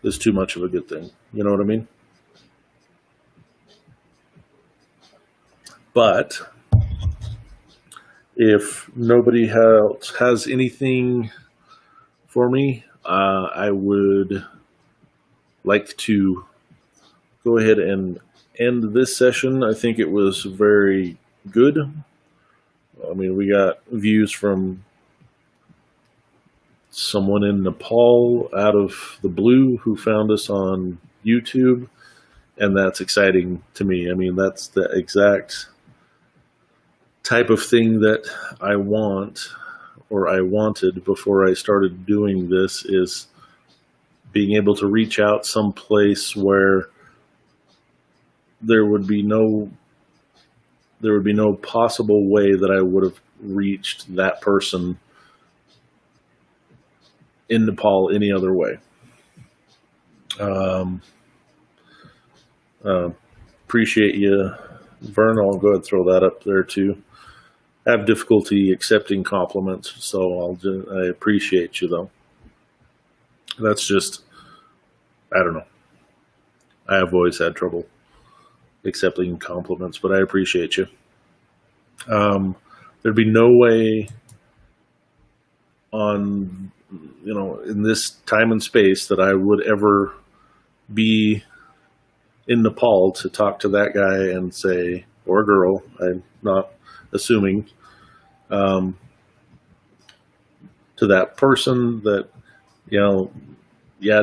is too much of a good thing. You know what I mean? But if nobody else has anything for me, I would like to go ahead and end this session. I think it was very good. I mean, we got views from someone in Nepal out of the blue who found us on YouTube, and that's exciting to me. I mean, that's the exact type of thing that I want, or I wanted before I started doing this, is being able to reach out someplace where there would be no possible way that I would have reached that person in Nepal any other way. appreciate you, Vern. I'll go ahead and throw that up there too. I have difficulty accepting compliments, so I appreciate you though. That's just, I don't know. I have always had trouble accepting compliments, but I appreciate you. There'd be no way on, in this time and space that I would ever be in Nepal to talk to that guy and say, or girl, I'm not assuming, to that person that,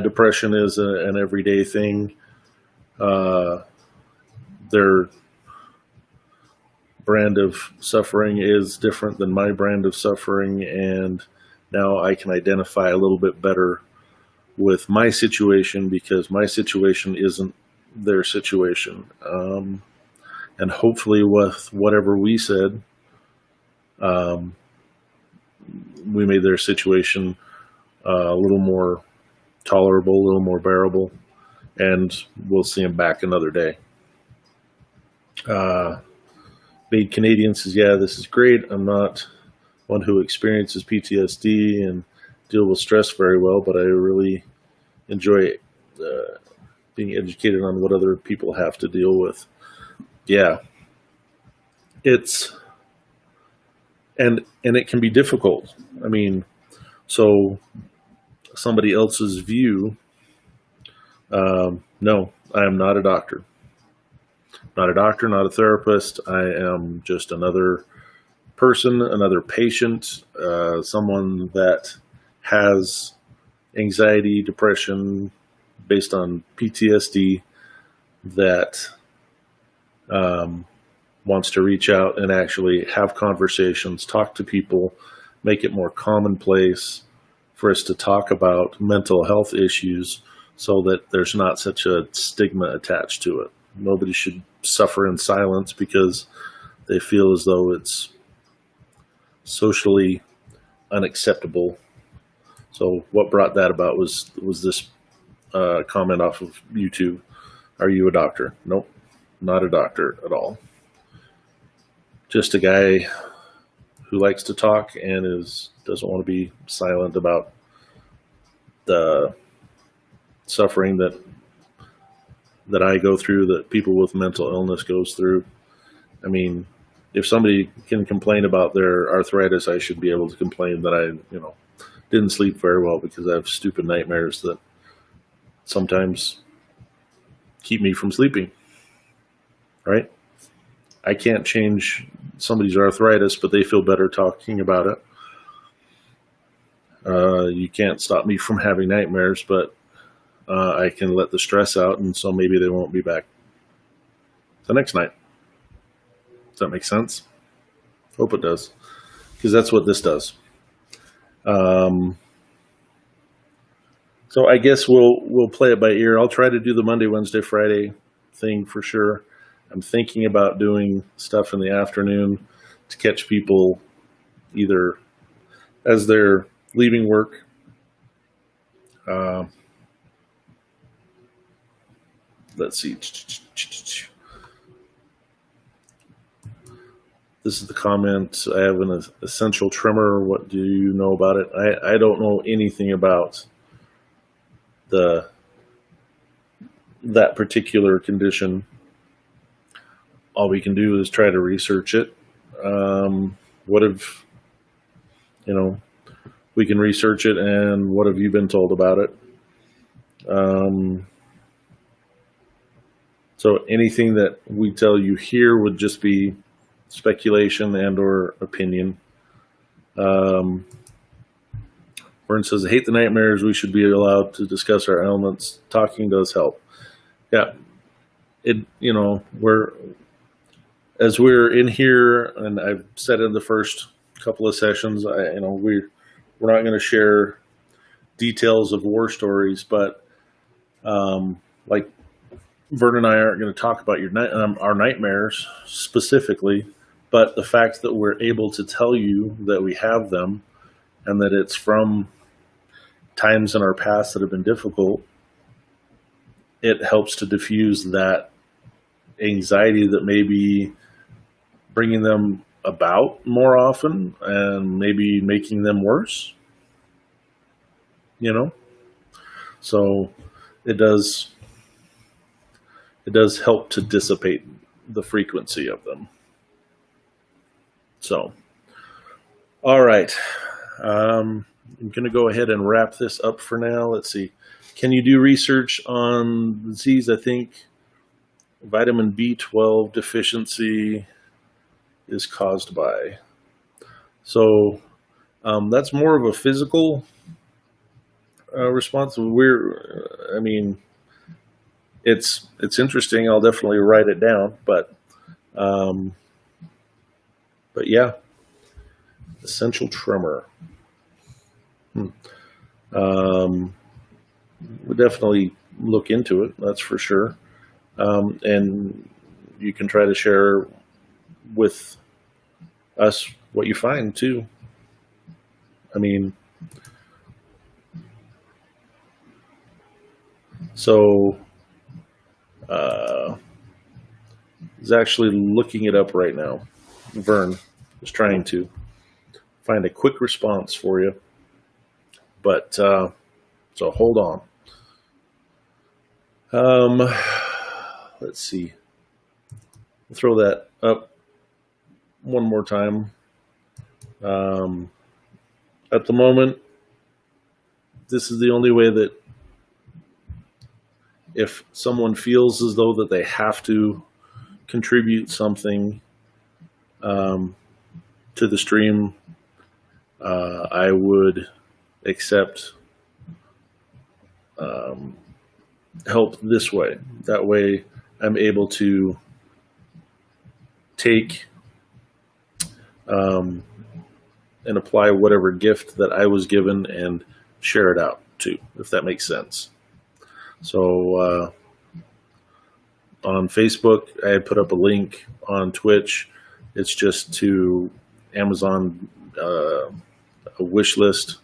depression is an everyday thing. Their brand of suffering is different than my brand of suffering, and now I can identify a little bit better with my situation because my situation isn't their situation. And hopefully with whatever we said, we made their situation a little more tolerable, a little more bearable, and we'll see them back another day. Made Canadian says, yeah, this is great. I'm not one who experiences PTSD and deal with stress very well, but I really enjoy being educated on what other people have to deal with. Yeah. And it can be difficult. I mean, so somebody else's view, no, I am not a doctor. Not a doctor, not a therapist. I am just another person, another patient, someone that has anxiety, depression based on PTSD that wants to reach out and actually have conversations, talk to people, make it more commonplace for us to talk about mental health issues so that there's not such a stigma attached to it. Nobody should suffer in silence because they feel as though it's socially unacceptable. So what brought that about was this comment off of YouTube. Are you a doctor? Nope, not a doctor at all. Just a guy who likes to talk and doesn't want to be silent about the suffering that I go through, that people with mental illness goes through. I mean, if somebody can complain about their arthritis, I should be able to complain that I, didn't sleep very well because I have stupid nightmares that sometimes keep me from sleeping, right? I can't change somebody's arthritis, but they feel better talking about it. You can't stop me from having nightmares, but I can let the stress out, and so maybe they won't be back the next night. Does that make sense? Hope it does, because that's what this does. So I guess we'll play it by ear. I'll try to do the Monday, Wednesday, Friday thing for sure. I'm thinking about doing stuff in the afternoon to catch people either as they're leaving work. Let's see. This is the comment. I have an essential tremor. What do you know about it? I don't know anything about that particular condition. All we can do is try to research it. We can research it, and what have you been told about it? So anything that we tell you here would just be speculation and or opinion. Vern says, I hate the nightmares. We should be allowed to discuss our ailments. Talking does help. Yeah. As we're in here, and I've said in the first couple of sessions, we're not going to share details of war stories, but like Vern and I aren't going to talk about our nightmares specifically, but the fact that we're able to tell you that we have them and that it's from times in our past that have been difficult, it helps to diffuse that anxiety that may be bringing them about more often and maybe making them worse, you know? So it does help to dissipate the frequency of them. So, all right. I'm going to go ahead and wrap this up for now. Let's see. Can you do research on disease? I think vitamin B12 deficiency is caused by. So that's more of a physical response. It's interesting. I'll definitely write it down. But yeah, essential tremor. We'll definitely look into it. That's for sure. And you can try to share with us what you find too. I mean, so he's actually looking it up right now. Vern is trying to find a quick response for you, but so hold on. Let's see. I'll throw that up one more time. At the moment, this is the only way that if someone feels as though that they have to contribute something to the stream, I would accept help this way. That way I'm able to take and apply whatever gift that I was given and share it out too, if that makes sense. So on Facebook, I put up a link. On Twitch, it's just to Amazon, a wish list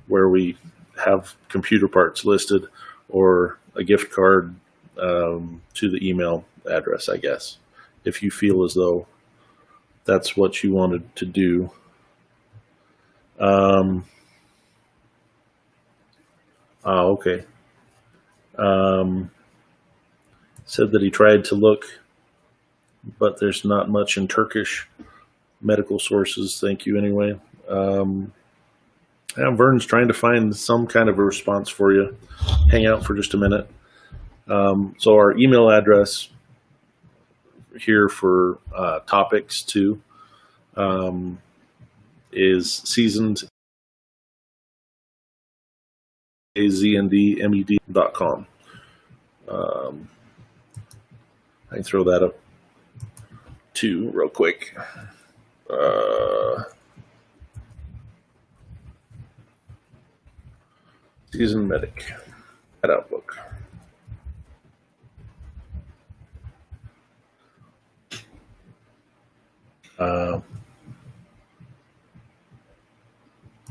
where we have computer parts listed, or a gift card to the email address, I guess, if you feel as though that's what you wanted to do. Okay. Said that he tried to look, but there's not much in Turkish medical sources. Thank you anyway. Vern's trying to find some kind of a response for you. Hang out for just a minute. So our email address here for topics too is seasoned azndmed.com. I can throw that up too real quick. Seasoned Medic at Outlook.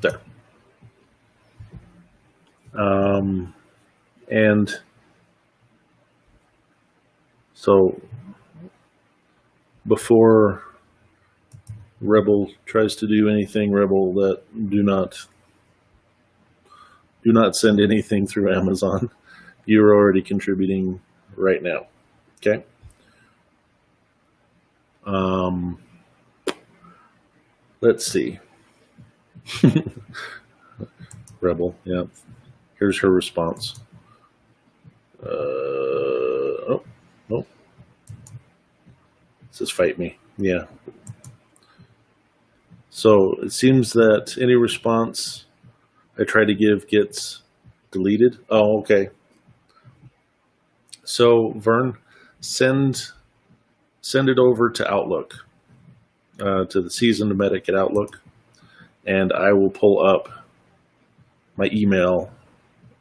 There. And so before Rebel tries to do anything, Rebel, that do not send anything through Amazon. You're already contributing right now. Okay. Let's see. Rebel, yeah. Here's her response. Oh. It says fight me. Yeah. So it seems that any response I try to give gets deleted. Oh, okay. So Vern, send it over to Outlook, to the Seasoned Medic at Outlook, and I will pull up my email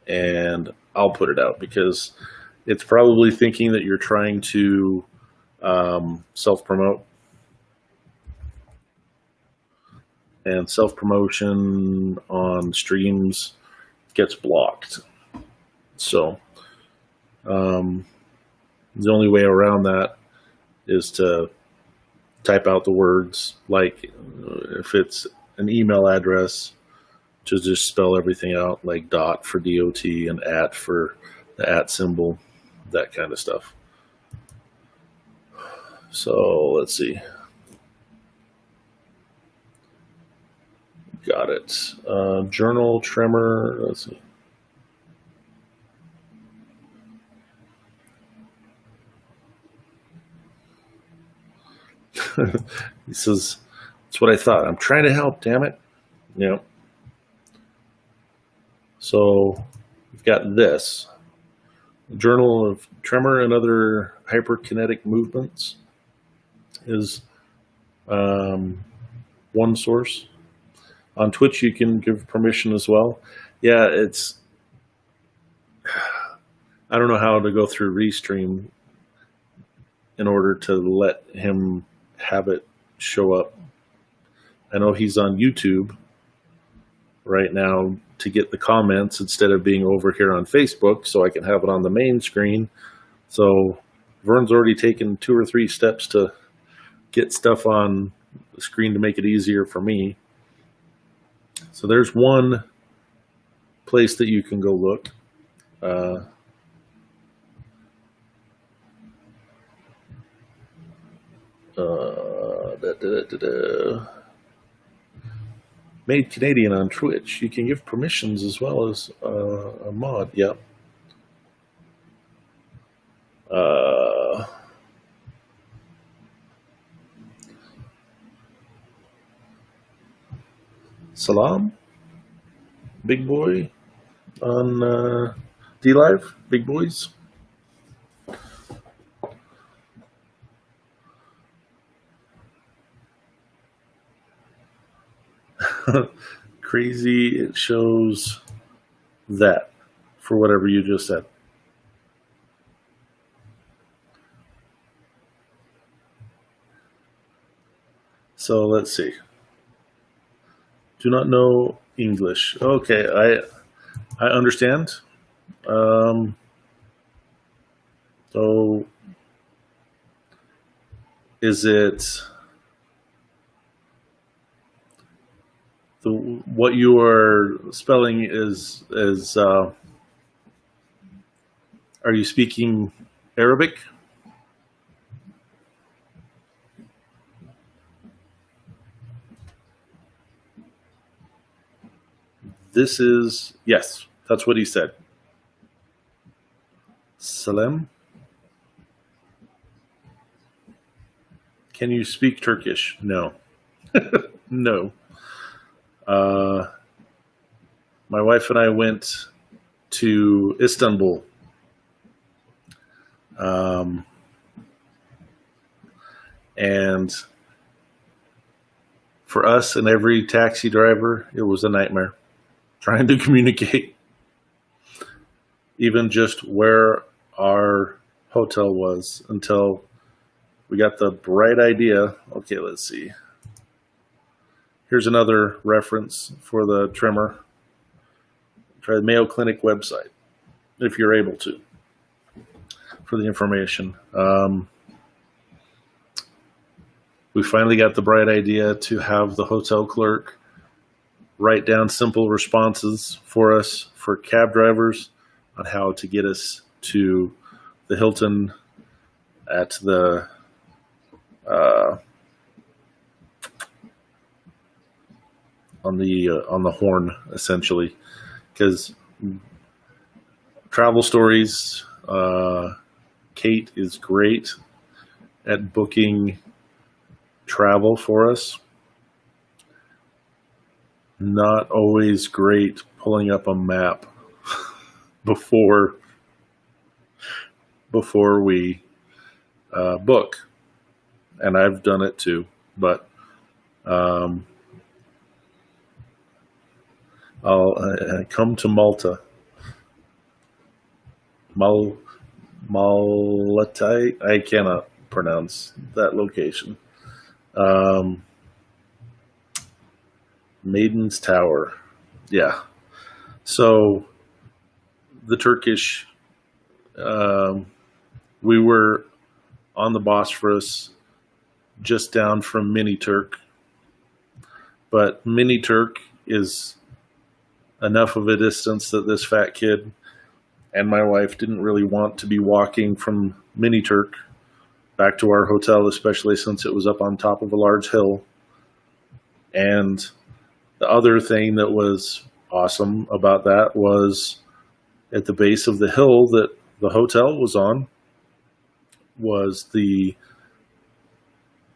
and I'll put it out, because it's probably thinking that you're trying to self-promote. And self-promotion on streams gets blocked. So the only way around that is to type out the words, like if it's an email address, to just spell everything out, like dot for DOT and at for the at symbol, that kind of stuff. So let's see. Got it. Journal, Tremor, let's see. He says, that's what I thought. I'm trying to help, damn it. Yeah. So we've got this. Journal of Tremor and Other Hyperkinetic Movements is one source. On Twitch, you can give permission as well. Yeah, I don't know how to go through Restream in order to let him have it show up. I know he's on YouTube right now to get the comments instead of being over here on Facebook, so I can have it on the main screen. So Vern's already taken 2 or 3 steps to get stuff on the screen to make it easier for me. So there's one place that you can go look. Made Canadian on Twitch. You can give permissions as well as a mod. Yep. Salam, big boy on DLive, big boys. Crazy, it shows that for whatever you just said. So let's see. Do not know English. Okay, I understand. So is it what you are spelling is are you speaking Arabic? This is, yes, that's what he said. Salam. Can you speak Turkish? No. No. My wife and I went to Istanbul. And for us and every taxi driver, it was a nightmare trying to communicate. Even just where our hotel was until we got the bright idea. Okay, let's see. Here's another reference for the Tremor. Try the Mayo Clinic website, if you're able to, for the information. We finally got the bright idea to have the hotel clerk write down simple responses for us, for cab drivers, on how to get us to the Hilton at the on the Horn, essentially, because Travel Stories, Kate is great at booking travel for us. Not always great pulling up a map before we book, and I've done it too, but I'll come to Malta. Malatai, I cannot pronounce that location. Maiden's Tower. Yeah. So the Turkish, we were on the Bosphorus, just down from Mini Turk. But Mini Turk is enough of a distance that this fat kid and my wife didn't really want to be walking from Mini Turk back to our hotel, especially since it was up on top of a large hill. And the other thing that was awesome about that was at the base of the hill that the hotel was on was the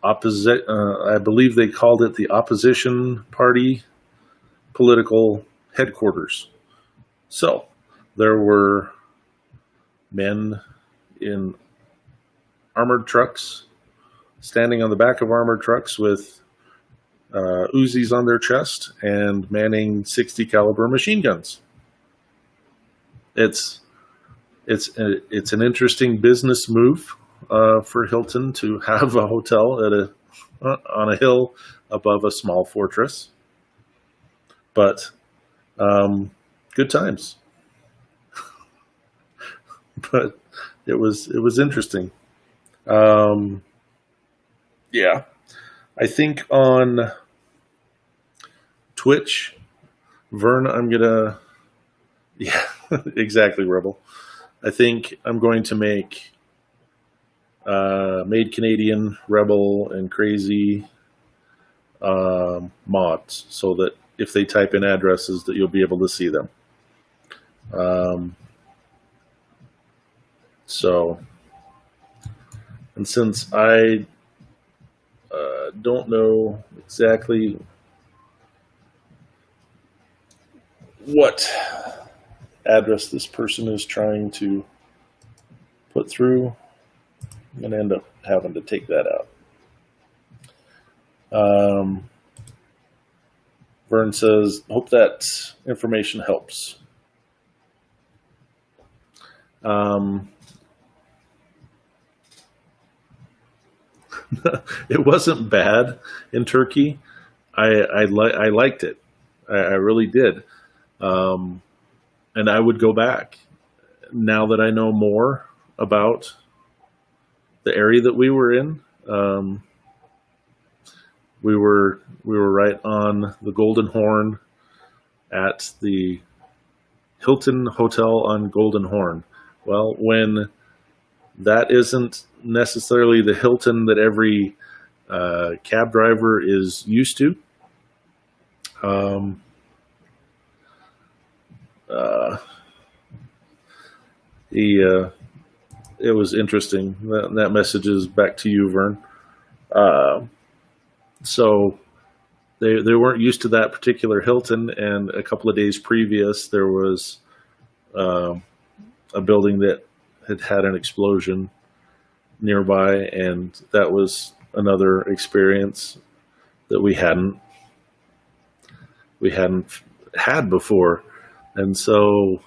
opposite, I believe they called it the opposition party political headquarters. So there were men in armored trucks standing on the back of armored trucks with Uzis on their chest and manning 60 caliber machine guns. It's an interesting business move for Hilton to have a hotel on a hill above a small fortress, but good times. But it was interesting. Yeah, I think on Twitch, Vern, yeah, exactly, Rebel. I think I'm going to make Made Canadian, Rebel, and Crazy mods so that if they type in addresses that you'll be able to see them. So, and since I don't know exactly what address this person is trying to put through, I'm going to end up having to take that out. Vern says, hope that information helps. It wasn't bad in Turkey. I liked it. I really did. And I would go back now that I know more about the area that we were in. We were right on the Golden Horn at the Hilton Hotel on Golden Horn. Well, when that isn't necessarily the Hilton that every cab driver is used to. It was interesting. That message is back to you, Vern. So they weren't used to that particular Hilton, and a couple of days previous, there was a building that had an explosion nearby, and that was another experience that we hadn't had before. And so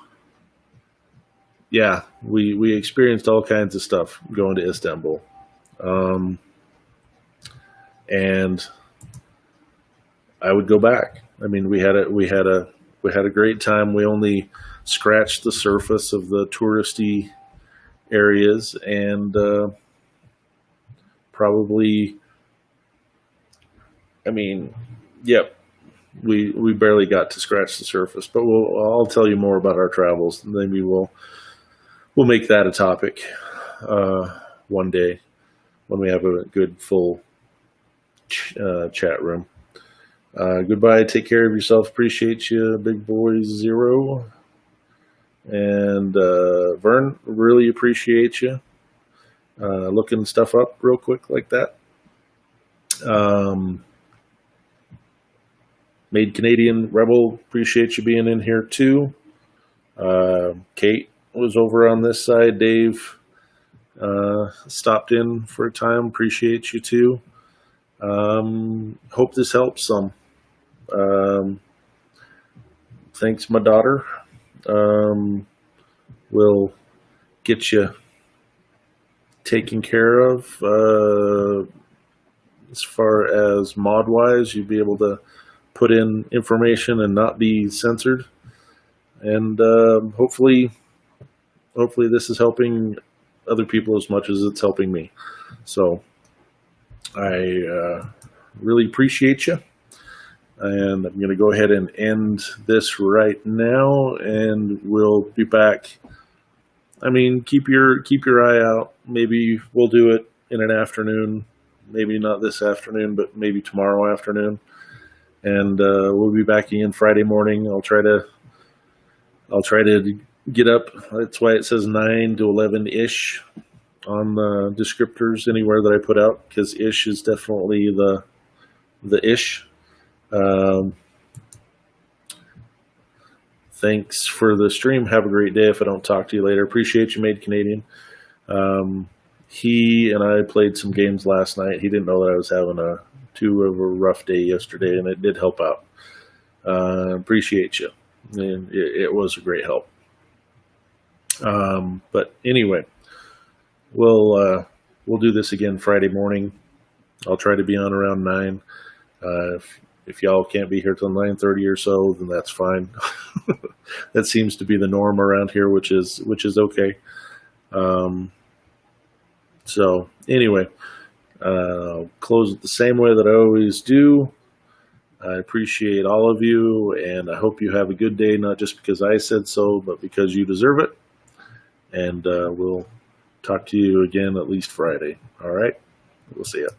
yeah, we experienced all kinds of stuff going to Istanbul. And I would go back. I mean, we had a great time. We only scratched the surface of the touristy areas, and probably, I mean, yep, we barely got to scratch the surface. But I'll tell you more about our travels, and maybe we'll make that a topic one day when we have a good full chat room. Goodbye. Take care of yourself. Appreciate you, Big Boy Zero. And Vern, really appreciate you looking stuff up real quick like that. Made Canadian Rebel, appreciate you being in here too. Kate was over on this side. Dave stopped in for a time. Appreciate you too. Hope this helps some. Thanks, my daughter. We'll get you taken care of as far as mod wise. You'll be able to put in information and not be censored, and hopefully this is helping other people as much as it's helping me. So I really appreciate you. And I'm going to go ahead and end this right now, and we'll be back. I mean, keep your eye out. Maybe we'll do it in an afternoon. Maybe not this afternoon, but maybe tomorrow afternoon. And we'll be back again Friday morning. I'll try to get up. That's why it says 9 to 11 ish on the descriptors anywhere that I put out, because ish is definitely the ish. Thanks for the stream. Have a great day. If I don't talk to you later, appreciate you, Made Canadian. He and I played some games last night. He didn't know that I was having too of a rough day yesterday, and it did help out. Appreciate you, and it was a great help. But anyway, we'll do this again Friday morning. I'll try to be on around 9. If y'all can't be here till 9:30 or so, then that's fine. That seems to be the norm around here, which is okay. So anyway, close it the same way that I always do. I appreciate all of you, and I hope you have a good day, not just because I said so, but because you deserve it. And we'll talk to you again at least Friday. All right? We'll see you.